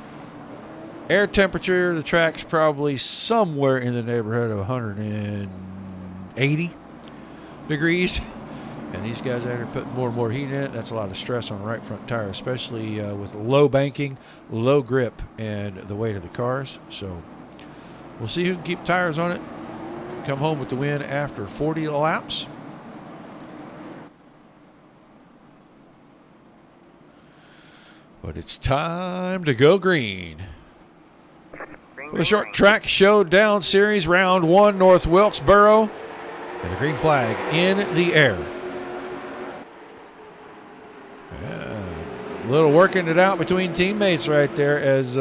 air temperature. The track's probably somewhere in the neighborhood of 180 degrees. And these guys out here putting more and more heat in it. That's a lot of stress on the right front tire, especially with low banking, low grip, and the weight of the cars. So we'll see who can keep tires on it. Come home with the win after 40 laps. But it's time to go green. For the short track showdown series, round 1, North Wilkesboro. And a green flag in the air. A little working it out between teammates right there as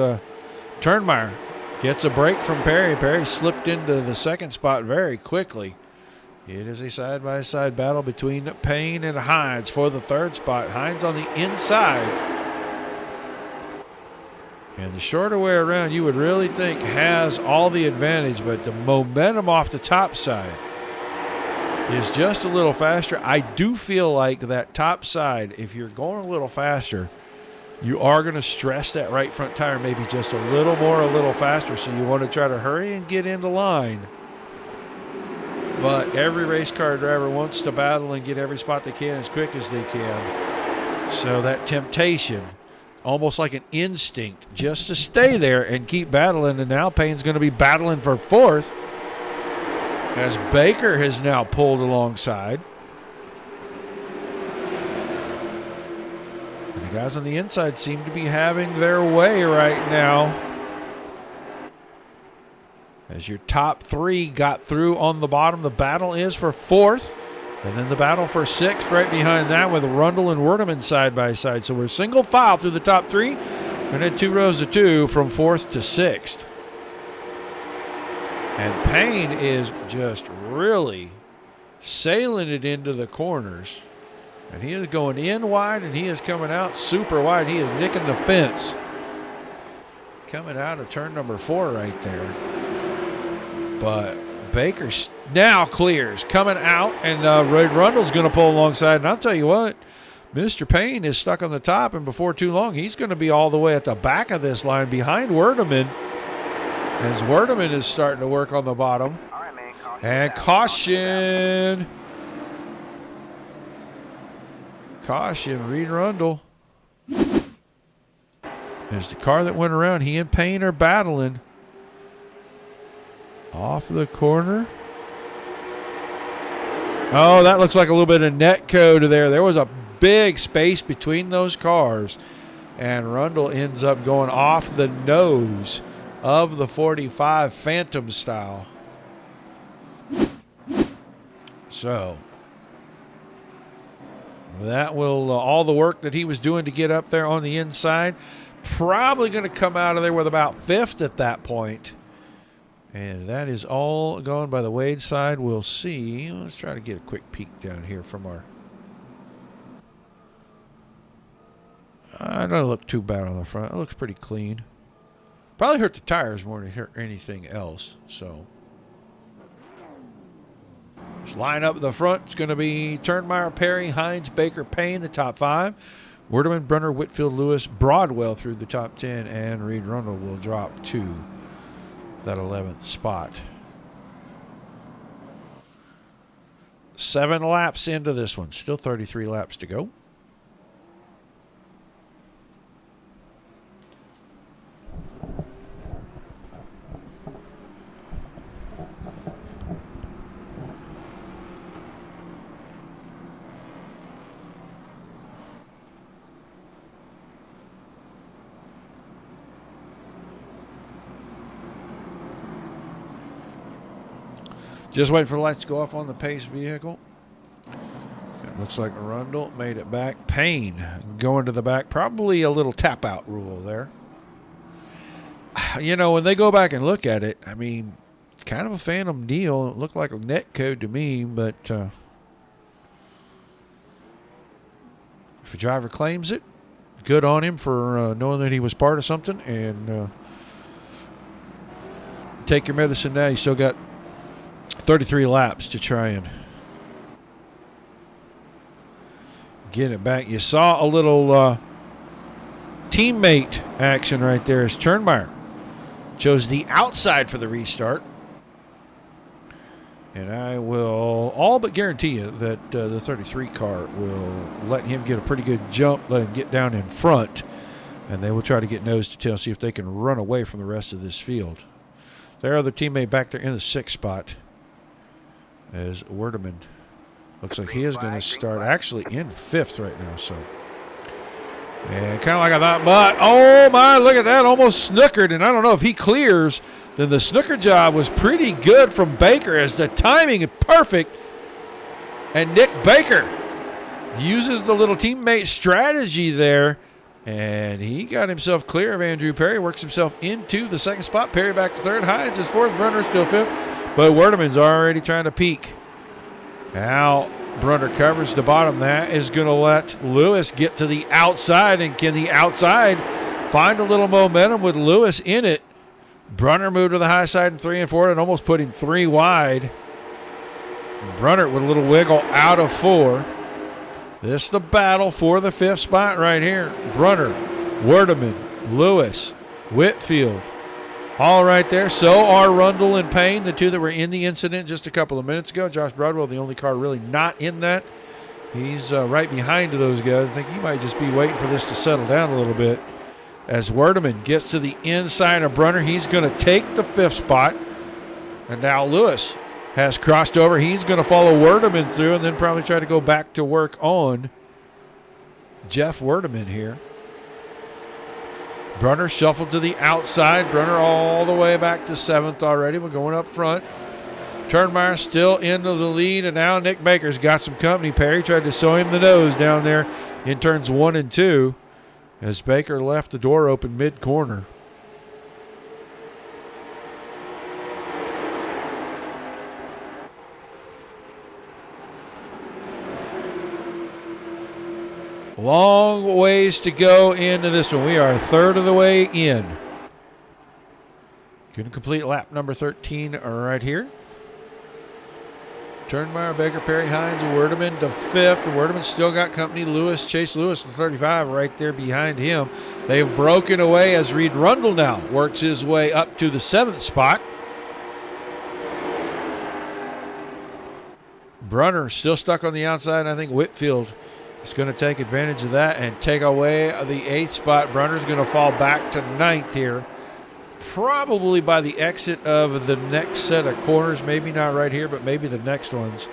Turnmeyer gets a break from Perry. Perry slipped into the 2nd spot very quickly. It is a side-by-side battle between Payne and Hines for the 3rd spot. Hines on the inside. And the shorter way around, you would really think has all the advantage, but the momentum off the top side is just a little faster. I do feel like that top side, if you're going a little faster, you are going to stress that right front tire maybe just a little more, a little faster. So you want to try to hurry and get into line. But every race car driver wants to battle and get every spot they can as quick as they can. So that temptation, almost like an instinct, just to stay there and keep battling. And now Payne's going to be battling for 4th, as Baker has now pulled alongside. And the guys on the inside seem to be having their way right now, as your top 3 got through on the bottom. The battle is for 4th, and then the battle for 6th right behind that, with Rundle and Werdeman side by side. So we're single file through the top 3, and then 2 rows of 2 from 4th to 6th. And Payne is just really sailing it into the corners. And he is going in wide, and he is coming out super wide. He is nicking the fence. Coming out of turn number 4 right there. But Baker now clears. Coming out, and Ray Rundle's going to pull alongside. And I'll tell you what, Mr. Payne is stuck on the top, and before too long, he's going to be all the way at the back of this line behind Werdeman. As Werdeman is starting to work on the bottom. And caution. Caution, Reed Rundle. There's the car that went around. He and Payne are battling. Off the corner. Oh, that looks like a little bit of net code there. There was a big space between those cars. And Rundle ends up going off the nose of the 45 Phantom style. So that will all the work that he was doing to get up there on the inside, probably going to come out of there with about 5th at that point. And that is all gone by the Wade side. We'll see. Let's try to get a quick peek down here from our. I don't look too bad on the front. It looks pretty clean. Probably hurt the tires more than it hurt anything else. So let's line up the front. It's going to be Turnmeyer, Perry, Hines, Baker, Payne, the top 5. Werdeman, Brunner, Whitfield, Lewis, Broadwell through the top 10, and Reed Rundle will drop to that 11th spot. 7 laps into this one. Still 33 laps to go. Just waiting for the lights to go off on the pace vehicle. It looks like Rundle made it back. Payne going to the back. Probably a little tap out rule there. You know, when they go back and look at it, I mean, it's kind of a phantom deal. It looked like a net code to me, but if a driver claims it, good on him for knowing that he was part of something. And take your medicine now. You still got 33 laps to try and get it back. You saw a little teammate action right there as Turnmeyer chose the outside for the restart. And I will all but guarantee you that the 33 car will let him get a pretty good jump, let him get down in front, and they will try to get nose to tail, see if they can run away from the rest of this field. Their other teammate back there in the 6th spot. As Werdeman looks like he is going to start actually in 5th right now. So, and kind of like I thought, but oh my, look at that, almost snookered. And I don't know if he clears, then the snooker job was pretty good from Baker as the timing is perfect. And Nick Baker uses the little teammate strategy there, and he got himself clear of Andrew Perry, works himself into the 2nd spot. Perry back to 3rd, Hines is 4th, Brunner still 5th. But Werdeman's already trying to peak. Now Brunner covers the bottom. That is going to let Lewis get to the outside. And can the outside find a little momentum with Lewis in it? Brunner moved to the high side in 3 and 4 and almost put him 3 wide. Brunner with a little wiggle out of 4. This is the battle for the 5th spot right here. Brunner, Werdeman, Lewis, Whitfield. All right there. So are Rundle and Payne, the 2 that were in the incident just a couple of minutes ago. Josh Broadwell, the only car really not in that. He's right behind those guys. I think he might just be waiting for this to settle down a little bit. As Werdeman gets to the inside of Brunner, he's going to take the 5th spot. And now Lewis has crossed over. He's going to follow Werdeman through and then probably try to go back to work on Jeff Werdeman here. Brunner shuffled to the outside. Brunner all the way back to 7th already. We're going up front. Turnmeyer still into the lead, and now Nick Baker's got some company. Perry tried to sew him the nose down there in turns 1 and 2 as Baker left the door open mid-corner. Long ways to go into this one. We are a third of the way in. Going to complete lap number 13 right here. Turnmeyer, Baker, Perry, Hines, Werdeman to 5th. Werdeman still got company. Chase Lewis, the 35, right there behind him. They've broken away as Reed Rundle now works his way up to the 7th spot. Brunner still stuck on the outside. I think Whitfield is going to take advantage of that and take away the 8th spot. Brunner's going to fall back to 9th here. Probably by the exit of the next set of corners. Maybe not right here, but maybe the next ones.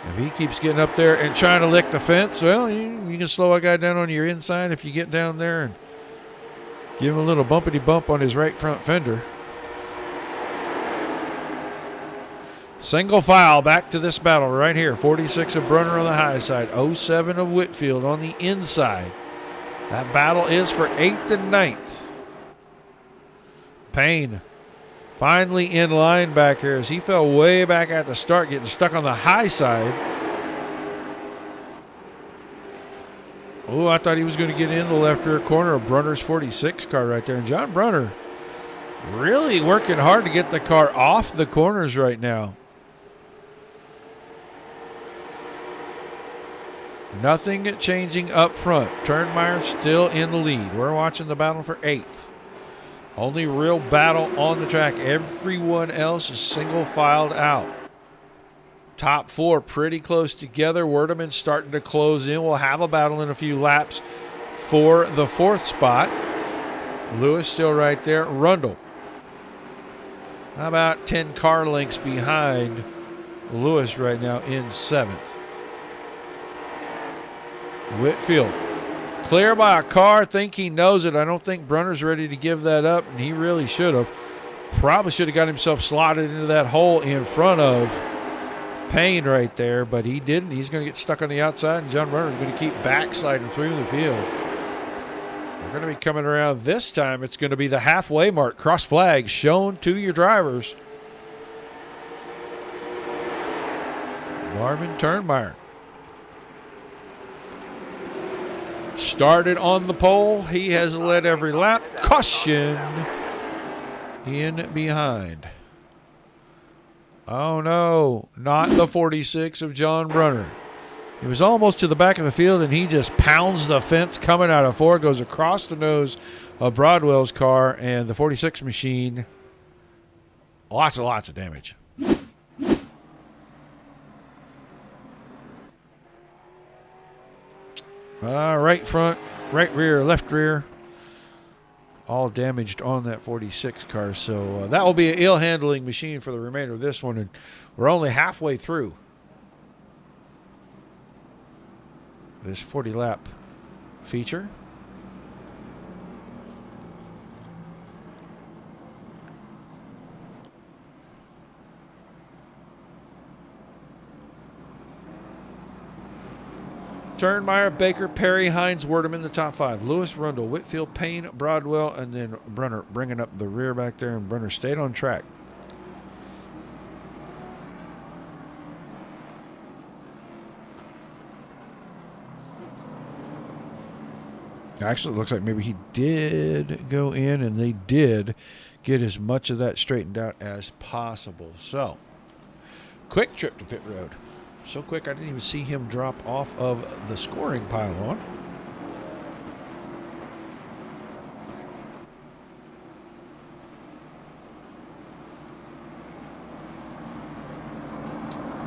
If he keeps getting up there and trying to lick the fence, well, you can slow a guy down on your inside if you get down there and give him a little bumpity bump on his right front fender. Single file back to this battle right here. 46 of Brunner on the high side. 07 of Whitfield on the inside. That battle is for 8th and 9th. Payne finally in line back here as he fell way back at the start, getting stuck on the high side. Oh, I thought he was going to get in the left rear corner of Brunner's 46 car right there. And John Brunner really working hard to get the car off the corners right now. Nothing changing up front. Turnmeyer still in the lead. We're watching the battle for 8th. Only real battle on the track. Everyone else is single filed out. Top 4 pretty close together. Werdeman starting to close in. We'll have a battle in a few laps for the 4th spot. Lewis still right there. Rundle about 10 car lengths behind Lewis right now in 7th. Whitfield clear by a car. Think he knows it. I don't think Brunner's ready to give that up, and he really should have. Probably should have got himself slotted into that hole in front of Payne right there, but he didn't. He's going to get stuck on the outside, and John Brunner's going to keep backsliding through the field. We're going to be coming around this time. It's going to be the halfway mark. Cross flags shown to your drivers. Marvin Turnmeyer started on the pole. He has led every lap. Caution in behind. Oh no, not the 46 of John Brunner. He was almost to the back of the field and he just pounds the fence coming out of 4, goes across the nose of Broadwell's car, and the 46 machine, lots of damage. Right front, right rear, left rear, all damaged on that 46 car. So that will be an ill handling machine for the remainder of this one, and we're only halfway through this 40 lap feature. Turnmeyer, Baker, Perry, Hines, Werdeman, the top 5. Lewis, Rundle, Whitfield, Payne, Broadwell, and then Brunner bringing up the rear back there, and Brunner stayed on track. Actually, it looks like maybe he did go in, and they did get as much of that straightened out as possible. So, quick trip to pit road. So quick, I didn't even see him drop off of the scoring pylon.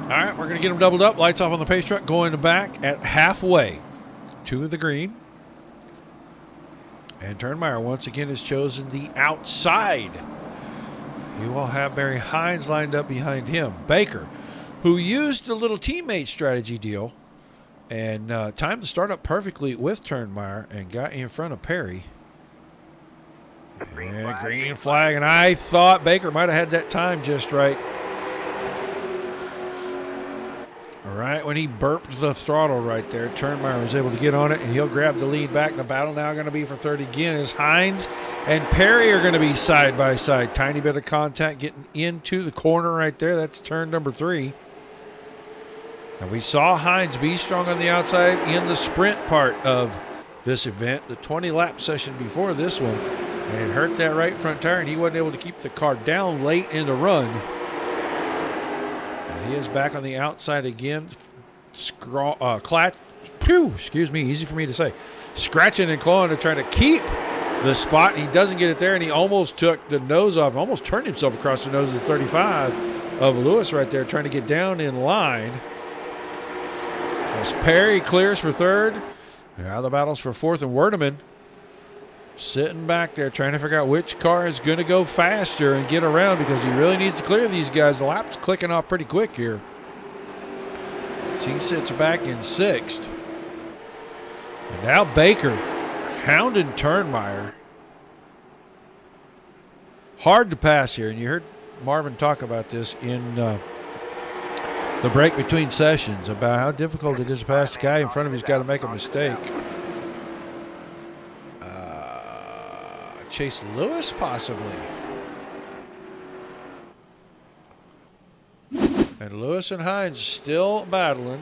All right, we're going to get him doubled up. Lights off on the pace truck. Going back at halfway to the green. And Turnmeyer once again has chosen the outside. You will have Barry Hines lined up behind him. Baker, who used a little teammate strategy deal and timed the start up perfectly with Turnmeyer and got in front of Perry. Green flag, and I thought Baker might have had that time just right. Right when he burped the throttle right there, Turnmeyer was able to get on it, and he'll grab the lead back. The battle now going to be for third again as Hines and Perry are going to be side by side. Tiny bit of contact getting into the corner right there. That's turn number 3. And we saw Hines be strong on the outside in the sprint part of this event, the 20-lap session before this one. And it hurt that right front tire, and he wasn't able to keep the car down late in the run. And he is back on the outside again. Easy for me to say. Scratching and clawing to try to keep the spot. He doesn't get it there, and he almost took the nose off, almost turned himself across the nose of the 35 of Lewis right there, trying to get down in line. As Perry clears for third. Now the battle's for fourth, and Werdeman sitting back there trying to figure out which car is going to go faster and get around, because he really needs to clear these guys. The lap's clicking off pretty quick here. So he sits back in sixth. And now Baker hounding Turnmeyer. Hard to pass here, and you heard Marvin talk about this in the break between sessions about how difficult it is to pass the guy in front of you. He's got to make a mistake. Chase Lewis, possibly. And Lewis and Hines still battling.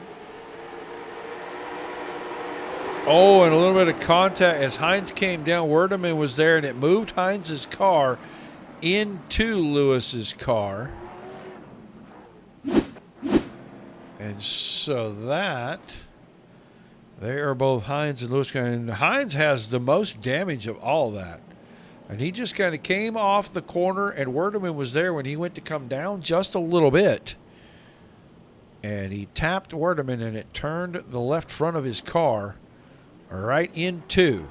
Oh, and a little bit of contact as Hines came down. Werdeman was there, and it moved Hines' car into Lewis's car. And so that, they are both Hines and Lewis. And Hines has the most damage of all that. And he just kind of came off the corner, and Werdeman was there when he went to come down just a little bit. And he tapped Werdeman, and it turned the left front of his car right into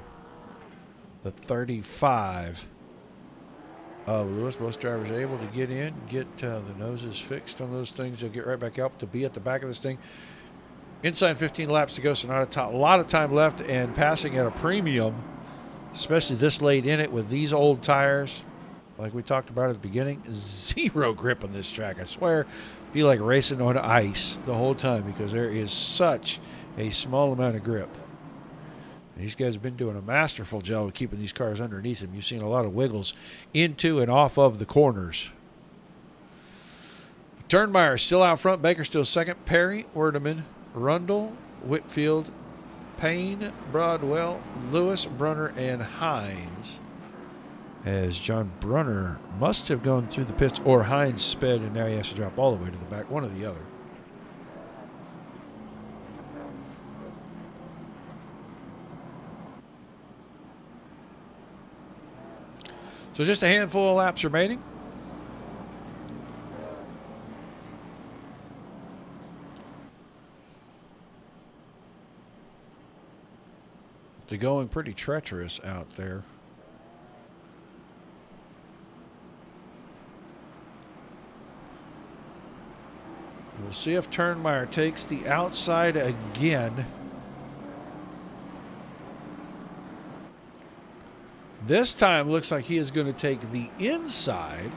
the 35 of Lewis. Most drivers are able to get in, get the noses fixed on those things. They'll get right back up to be at the back of this thing. Inside 15 laps to go, so not a lot of time left, and passing at a premium, especially this late in it with these old tires. Like we talked about at the beginning, zero grip on this track. I swear, be like racing on ice the whole time, because there is such a small amount of grip. And these guys have been doing a masterful job of keeping these cars underneath them. You've seen a lot of wiggles into and off of the corners. Turnmeyer still out front. Baker still second. Perry, Werdeman, Rundle, Whitfield, Payne, Broadwell, Lewis, Brunner, and Hines. As John Brunner must have gone through the pits, or Hines sped, and now he has to drop all the way to the back, one or the other. So just a handful of laps remaining. They're going pretty treacherous out there. We'll see if Turnmeyer takes the outside again. This time looks like he is going to take the inside.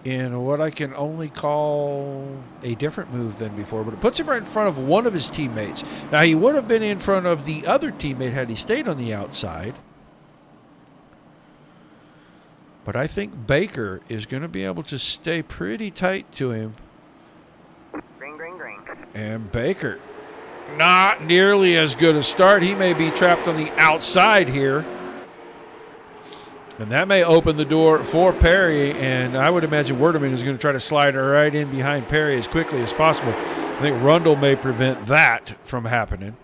In what I can only call a different move than before, but it puts him right in front of one of his teammates. Now, he would have been in front of the other teammate had he stayed on the outside. But I think Baker is going to be able to stay pretty tight to him. Green, green, green. And Baker, not nearly as good a start. He may be trapped on the outside here. And that may open the door for Perry, and I would imagine Werdeman is going to try to slide right in behind Perry as quickly as possible. I think Rundle may prevent that from happening.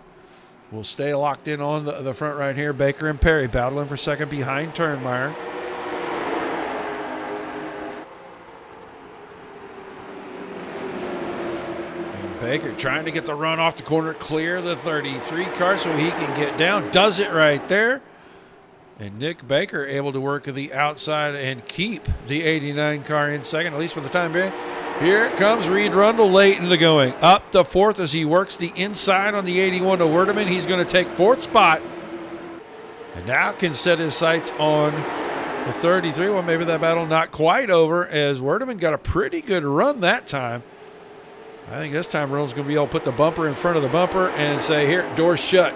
We'll stay locked in on the front right here. Baker and Perry battling for second behind Turnmeyer. And Baker trying to get the run off the corner, clear the 33 car so he can get down. Does it right there. And Nick Baker able to work the outside and keep the 89 car in second, at least for the time being. Here comes Reed Rundle late in the going. Up to fourth as he works the inside on the 81 to Werdeman. He's going to take fourth spot. And now can set his sights on the 33. Well, maybe that battle not quite over, as Werdeman got a pretty good run that time. I think this time Rundle's going to be able to put the bumper in front of the bumper and say, here, door's shut.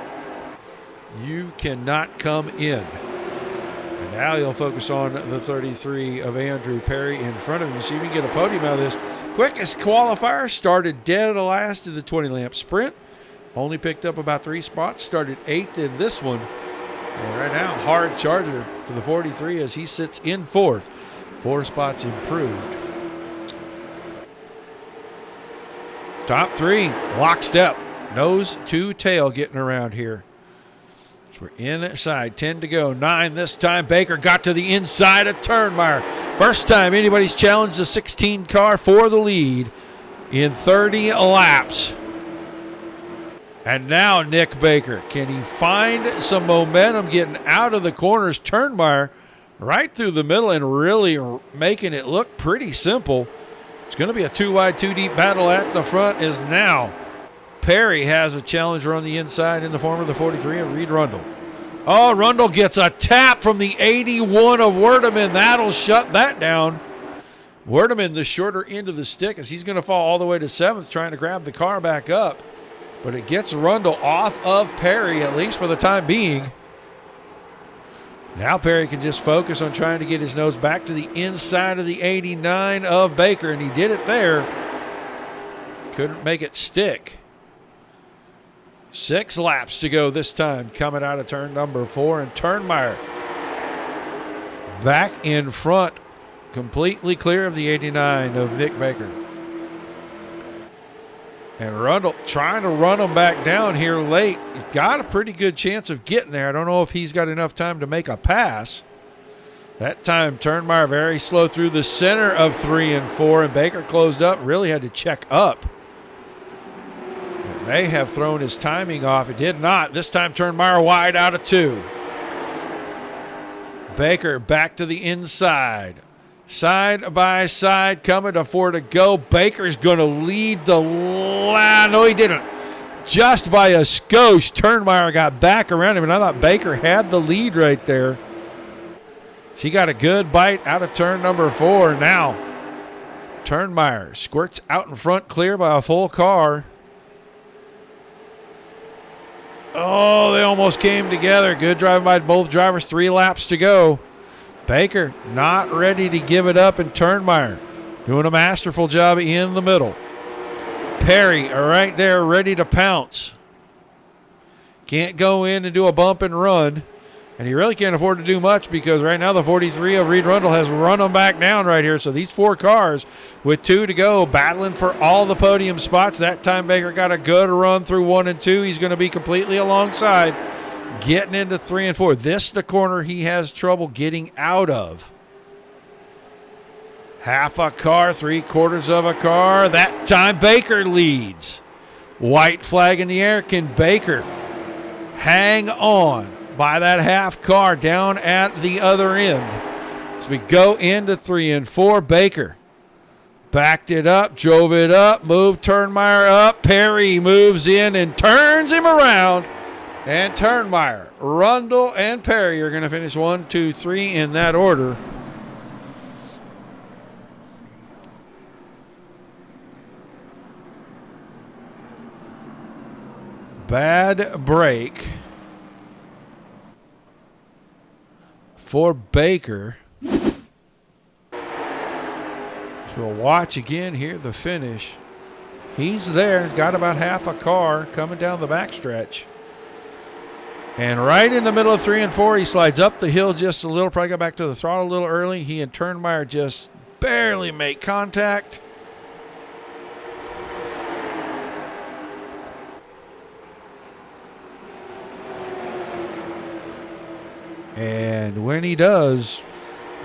You cannot come in. And Now he'll focus on the 33 of Andrew Perry in front of him. See if we can get a podium out of this. Quickest qualifier, started dead last in the 20-lap sprint. Only picked up about 3 spots, started 8th in this one. And right now, hard charger to the 43 as he sits in 4th. 4 spots improved. Top 3, lockstep. Nose to tail getting around here. So we're inside, 10 to go, 9 this time. Baker got to the inside of Turnmeyer. First time anybody's challenged a 16 car for the lead in 30 laps. And now Nick Baker, can he find some momentum getting out of the corners? Turnmeyer right through the middle and really making it look pretty simple. It's going to be a 2 wide, 2 deep battle at the front as now Perry has a challenger on the inside in the form of the 43 of Reed Rundle. Oh, Rundle gets a tap from the 81 of Werdeman. That'll shut that down. Werdeman the shorter end of the stick as he's going to fall all the way to 7th trying to grab the car back up. But it gets Rundle off of Perry, at least for the time being. Now Perry can just focus on trying to get his nose back to the inside of the 89 of Baker, and he did it there. Couldn't make it stick. 6 laps to go this time, coming out of turn number 4, and Turnmeyer back in front, completely clear of the 89 of Nick Baker. And Rundle trying to run him back down here late. He's got a pretty good chance of getting there. I don't know if he's got enough time to make a pass. That time, Turnmeyer very slow through the center of 3 and 4, and Baker closed up, really had to check up. It may have thrown his timing off. It did not. This time, Turnmeyer wide out of 2. Baker back to the inside. Side by side, coming to 4 to go. Baker's going to lead the line. No, he didn't. Just by a skosh, Turnmeyer got back around him, and I thought Baker had the lead right there. She got a good bite out of turn number 4. Now, Turnmeyer squirts out in front, clear by a full car. Oh, they almost came together. Good driving by both drivers. 3 laps to go. Baker not ready to give it up, and Turnmeyer doing a masterful job in the middle. Perry right there ready to pounce. Can't go in and do a bump and run, and he really can't afford to do much because right now the 43 of Reed Rundle has run him back down right here. So these 4 cars with 2 to go battling for all the podium spots. That time Baker got a good run through 1 and 2. He's going to be completely alongside. Getting into 3 and 4. This the corner he has trouble getting out of. Half a car, 3/4 of a car. That time Baker leads. White flag in the air. Can Baker hang on by that half car down at the other end? As we go into 3 and 4, Baker backed it up, drove it up, moved Turnmeyer up. Perry moves in and turns him around. And Turnmeyer, Rundle, and Perry are going to finish 1, 2, 3 in that order. Bad break for Baker. So we'll watch again here the finish. He's there. He's got about half a car coming down the backstretch. And right in the middle of 3 and 4, he slides up the hill just a little. Probably got back to the throttle a little early. He and Turnmeyer just barely make contact. And when he does,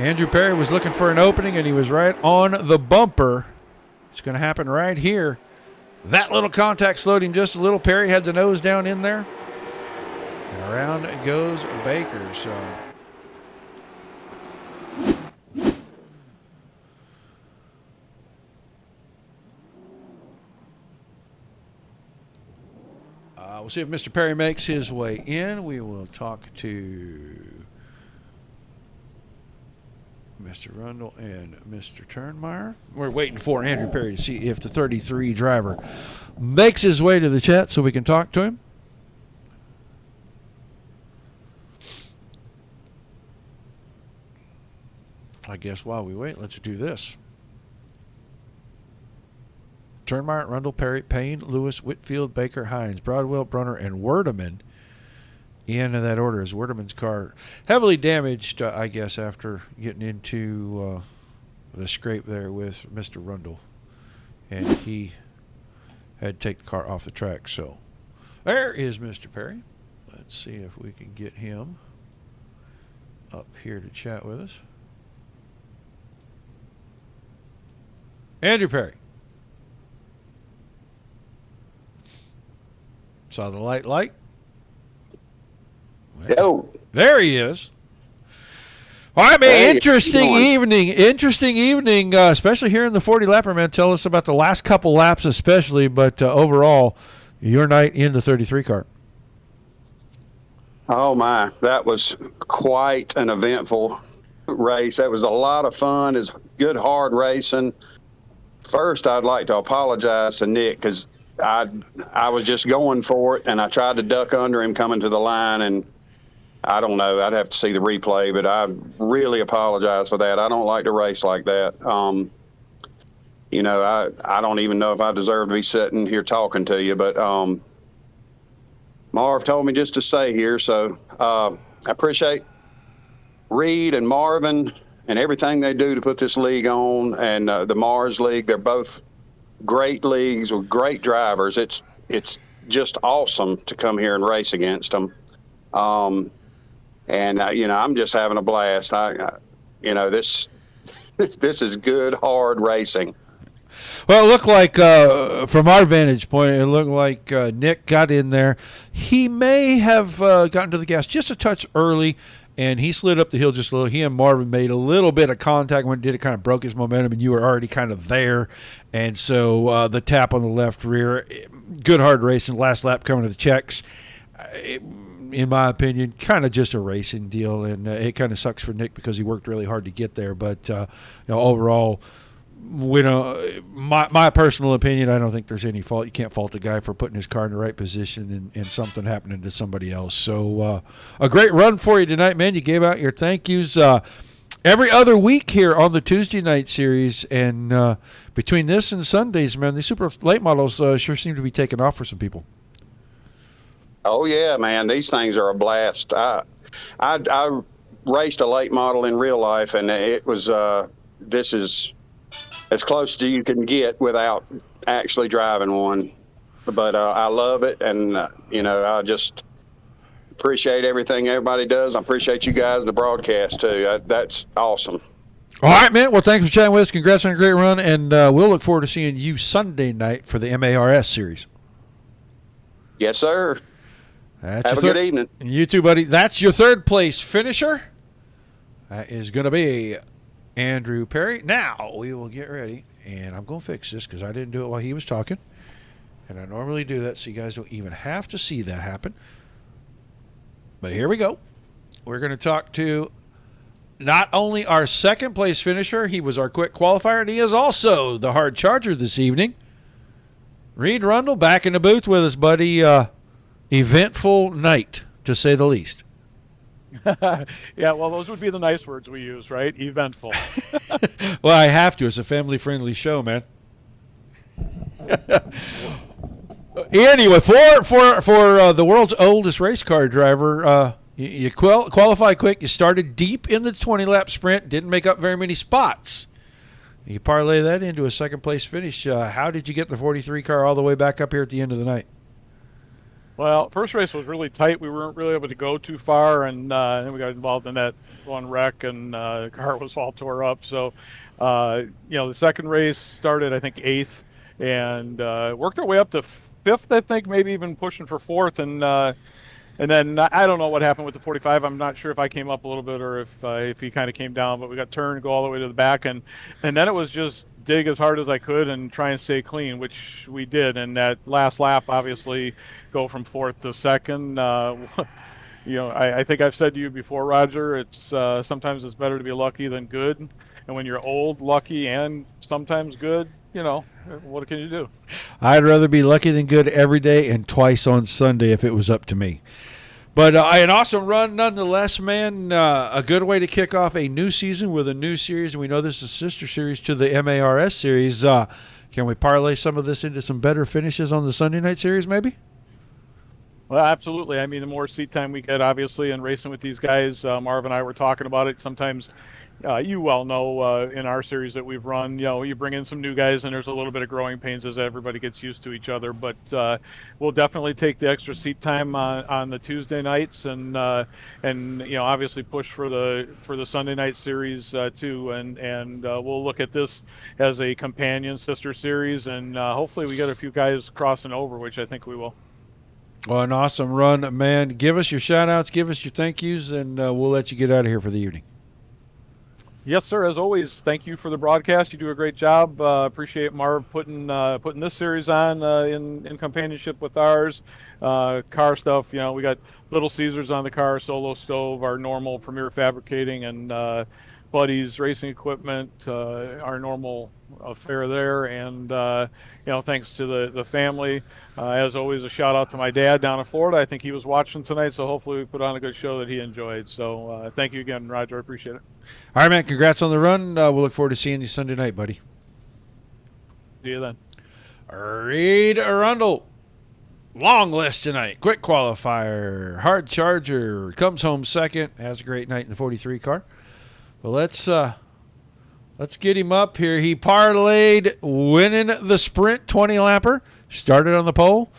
Andrew Perry was looking for an opening, and he was right on the bumper. It's going to happen right here. That little contact slowed him just a little. Perry had the nose down in there. And around goes Baker. So we'll see if Mr. Perry makes his way in. We will talk to Mr. Rundle and Mr. Turnmeyer. We're waiting for Andrew Perry to see if the 33 driver makes his way to the chat so we can talk to him. I guess while we wait, let's do this. Turnmeyer, Rundle, Perry, Payne, Lewis, Whitfield, Baker, Hines, Broadwell, Brunner, and Werdeman. In that order is Werdeman's car heavily damaged, I guess, after getting into the scrape there with Mr. Rundle. And he had to take the car off the track. So there is Mr. Perry. Let's see if we can get him up here to chat with us. Andrew Perry. Saw the light. Yo. There he is. All right, man. Hey, Interesting evening, especially here in the 40-lapper, man. Tell us about the last couple laps especially, but overall, your night in the 33 car. Oh, my. That was quite an eventful race. That was a lot of fun. It's good, hard racing. First, I'd like to apologize to Nick because I was just going for it, and I tried to duck under him coming to the line, and I don't know. I'd have to see the replay, but I really apologize for that. I don't like to race like that. You know, I don't even know if I deserve to be sitting here talking to you, but Marv told me just to stay here, so I appreciate Reed and Marvin and everything they do to put this league on, and the Mars League. They're both great leagues with great drivers. It's just awesome to come here and race against them. And you know, I'm just having a blast. You know, this is good, hard racing. Well, it looked like, from our vantage point, it looked like Nick got in there. He may have gotten to the gas just a touch early, and he slid up the hill just a little. He and Marvin made a little bit of contact. When it did, it kind of broke his momentum, and you were already kind of there. And so the tap on the left rear, good hard racing. Last lap coming to the checks. In my opinion, kind of just a racing deal, and it kind of sucks for Nick because he worked really hard to get there. But you know, overall, we don't. My personal opinion, I don't think there's any fault. You can't fault a guy for putting his car in the right position and something happening to somebody else. So a great run for you tonight, man. You gave out your thank yous every other week here on the Tuesday night series, and between this and Sundays, man, these super late models sure seem to be taking off for some people. Oh yeah, man, these things are a blast. I raced a late model in real life, and it was this is as close as you can get without actually driving one. But I love it, and you know, I just appreciate everything everybody does. I appreciate you guys, the broadcast too. That's awesome. All right, man. Well, thanks for chatting with us. Congrats on a great run, and we'll look forward to seeing you Sunday night for the MARS series. Yes, sir. That's Have a good evening. You too, buddy. That's your third place finisher. That is going to be Andrew Perry. Now we will get ready, and I'm going to fix this because I didn't do it while he was talking, and I normally do that so you guys don't even have to see that happen. But here we go. We're going to talk to not only our second place finisher, he was our quick qualifier, and he is also the hard charger this evening. Reed Rundle back in the booth with us, buddy. Eventful night, to say the least. Yeah, well, those would be the nice words we use, right? Eventful. Well, I have to. It's a family-friendly show, man. Anyway, for the world's oldest race car driver, you qualified quick. You started deep in the 20-lap sprint. Didn't make up very many spots. You parlay that into a second-place finish. How did you get the 43 car all the way back up here at the end of the night? Well, first race was really tight. We weren't really able to go too far, and then we got involved in that one wreck, and the car was all tore up. So, you know, the second race started, I think, 8th, and worked our way up to 5th, I think, maybe even pushing for 4th. And then I don't know what happened with the 45. I'm not sure if I came up a little bit or if he kind of came down, but we got turned, go all the way to the back, and then it was just dig as hard as I could and try and stay clean, which we did. And that last lap, obviously, go from 4th to 2nd. You know, I think I've said to you before, Roger, it's sometimes it's better to be lucky than good. And when you're old, lucky, and sometimes good, you know, what can you do? I'd rather be lucky than good every day and twice on Sunday if it was up to me. But an awesome run nonetheless, man. A good way to kick off a new season with a new series. And we know this is a sister series to the MARS series. Can we parlay some of this into some better finishes on the Sunday night series, maybe? Well, absolutely. I mean, the more seat time we get, obviously, and racing with these guys, Marv and I were talking about it. Sometimes, you well know, in our series that we've run, you bring in some new guys, and there's a little bit of growing pains as everybody gets used to each other. But we'll definitely take the extra seat time on the Tuesday nights, and obviously push for the Sunday night series too. And we'll look at this as a companion sister series, and hopefully we get a few guys crossing over, which I think we will. Well, an awesome run, man. Give us your shout-outs, give us your thank yous, and we'll let you get out of here for the evening. Yes, sir. As always, thank you for the broadcast. You do a great job. Appreciate Marv putting this series on in companionship with ours. Car stuff, we got Little Caesars on the car, Solo Stove, our normal Premier Fabricating, and Buddy's Racing Equipment, our normal affair there. And thanks to the family. As always, a shout out to my dad down in Florida. I think he was watching tonight, so hopefully we put on a good show that he enjoyed. So thank you again, Roger. I appreciate it. All right, man. Congrats on the run. We'll look forward to seeing you Sunday night, buddy. See you then. Reed Arundel. Long list tonight. Quick qualifier. Hard charger. Comes home second. Has a great night in the 43 car. But let's get him up here. He parlayed winning the sprint 20-lapper. Started on the pole.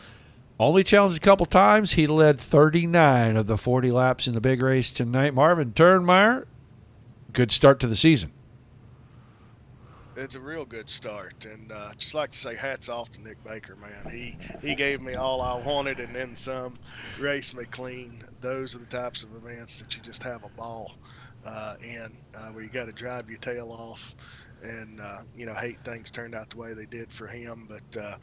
Only challenged a couple times. He led 39 of the 40 laps in the big race tonight. Marvin Turnmeyer, good start to the season. It's a real good start, and just like to say hats off to Nick Baker, man. He gave me all I wanted and then some, raced me clean. Those are the types of events that you just have a ball in, where you got to drive your tail off and, hate things turned out the way they did for him. But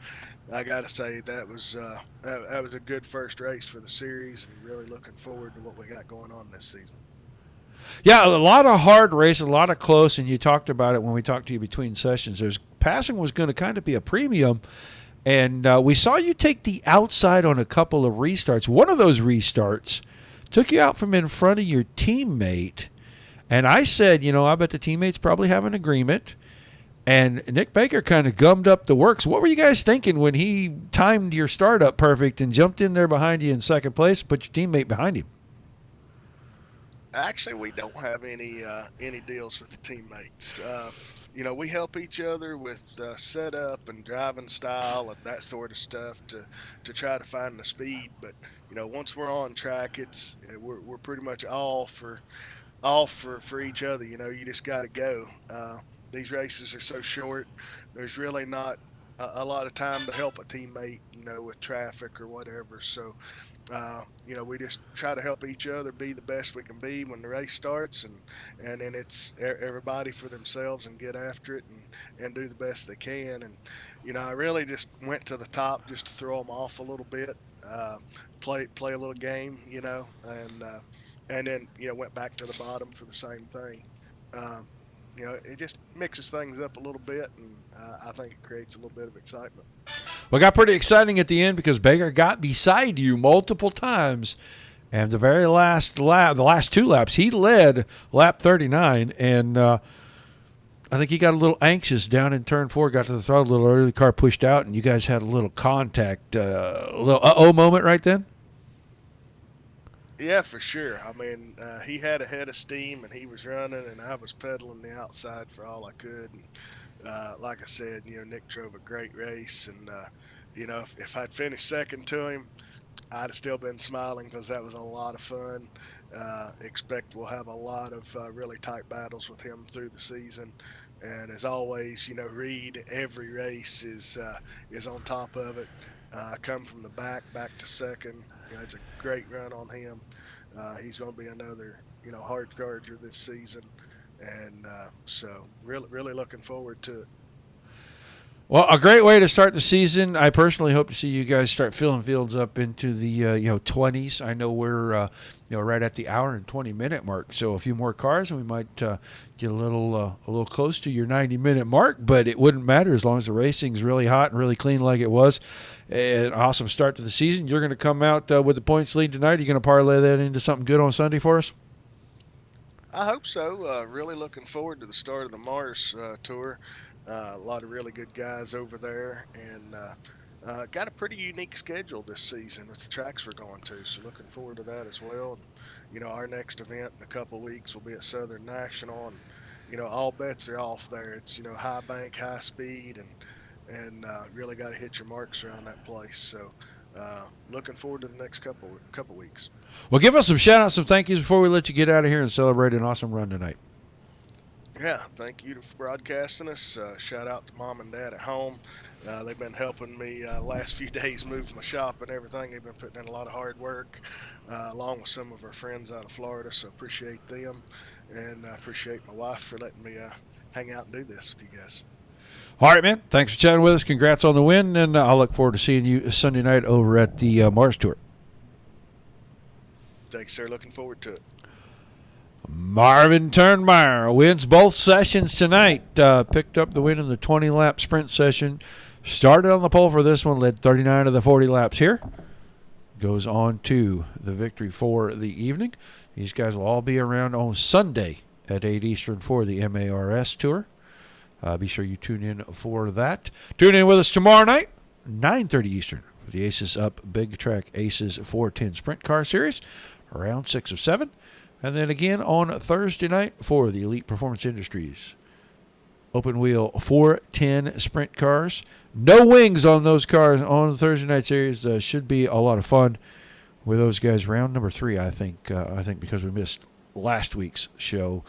I got to say that was a good first race for the series, and really looking forward to what we got going on this season. Yeah, a lot of hard race, a lot of close, and you talked about it when we talked to you between sessions. Passing was going to kind of be a premium, and we saw you take the outside on a couple of restarts. One of those restarts took you out from in front of your teammate, and I said, I bet the teammates probably have an agreement, and Nick Baker kind of gummed up the works. What were you guys thinking when he timed your start up perfect and jumped in there behind you in second place, put your teammate behind him? Actually, we don't have any deals with the teammates. We help each other with setup and driving style and that sort of stuff to try to find the speed. But once we're on track, we're pretty much all for each other. You just got to go. These races are so short. There's really not a lot of time to help a teammate, with traffic or whatever. So. We just try to help each other be the best we can be when the race starts, and then it's everybody for themselves and get after it and do the best they can. And I really just went to the top just to throw them off a little bit, play a little game, and then went back to the bottom for the same thing. It just mixes things up a little bit, and I think it creates a little bit of excitement. Well, it got pretty exciting at the end because Baker got beside you multiple times. And the very last lap, the last two laps, he led lap 39. And I think he got a little anxious down in turn 4, got to the throttle a little early. The car pushed out, and you guys had a little contact, a little uh-oh moment right then? Yeah, for sure. I mean, he had a head of steam, and he was running, and I was pedaling the outside for all I could. And like I said, Nick drove a great race, and if I'd finished second to him, I'd have still been smiling because that was a lot of fun. Expect we'll have a lot of really tight battles with him through the season. And as always, Reed, every race is on top of it. Come from the back to second. It's a great run on him. He's going to be another, hard charger this season. And so really looking forward to it. Well, a great way to start the season. I personally hope to see you guys start filling fields up into the 20s. I know we're right at the hour and 20-minute mark, so a few more cars and we might get a little close to your 90-minute mark. But it wouldn't matter as long as the racing's really hot and really clean like it was. An awesome start to the season. You're going to come out with the points lead tonight. Are you going to parlay that into something good on Sunday for us? I hope so. Really looking forward to the start of the Mars Tour. A lot of really good guys over there, and got a pretty unique schedule this season with the tracks we're going to. So looking forward to that as well. And, our next event in a couple of weeks will be at Southern National, and all bets are off there. It's high bank, high speed, and really got to hit your marks around that place. So looking forward to the next couple weeks. Well, give us some shout outs, some thank yous before we let you get out of here and celebrate an awesome run tonight. Yeah, thank you for broadcasting us. Shout out to Mom and Dad at home. They've been helping me last few days move my shop and everything. They've been putting in a lot of hard work, along with some of our friends out of Florida, so appreciate them. And I appreciate my wife for letting me hang out and do this with you guys. All right, man. Thanks for chatting with us. Congrats on the win, and I'll look forward to seeing you Sunday night over at the Mars Tour. Thanks, sir. Looking forward to it. Marvin Turnmeyer wins both sessions tonight. Picked up the win in the 20-lap sprint session. Started on the pole for this one, led 39 of the 40 laps here. Goes on to the victory for the evening. These guys will all be around on Sunday at 8 Eastern for the MARS Tour. Be sure you tune in for that. Tune in with us tomorrow night, 9:30 Eastern, for the Aces Up Big Track Aces 410 Sprint Car Series, round 6 of 7. And then again on Thursday night for the Elite Performance Industries Open Wheel 410 Sprint Cars. No wings on those cars on the Thursday night series. Should be a lot of fun with those guys. Round number 3, I think because we missed last week's show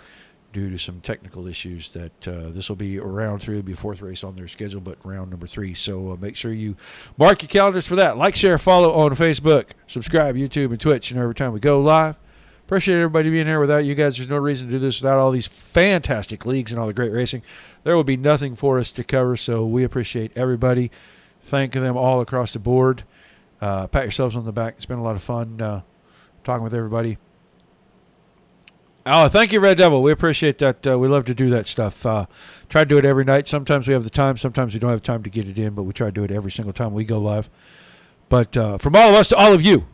due to some technical issues, that this will be round 3. It'll be a 4th race on their schedule, but round number 3. So make sure you mark your calendars for that. Like, share, follow on Facebook, subscribe, YouTube, and Twitch. Every time we go live. Appreciate everybody being here. Without you guys, there's no reason to do this. Without all these fantastic leagues and all the great racing, there would be nothing for us to cover. So we appreciate everybody. Thank them all across the board. Pat yourselves on the back. It's been a lot of fun talking with everybody. Oh, thank you, Red Devil. We appreciate that. We love to do that stuff. Try to do it every night. Sometimes we have the time. Sometimes we don't have time to get it in, but we try to do it every single time we go live. But from all of us to all of you,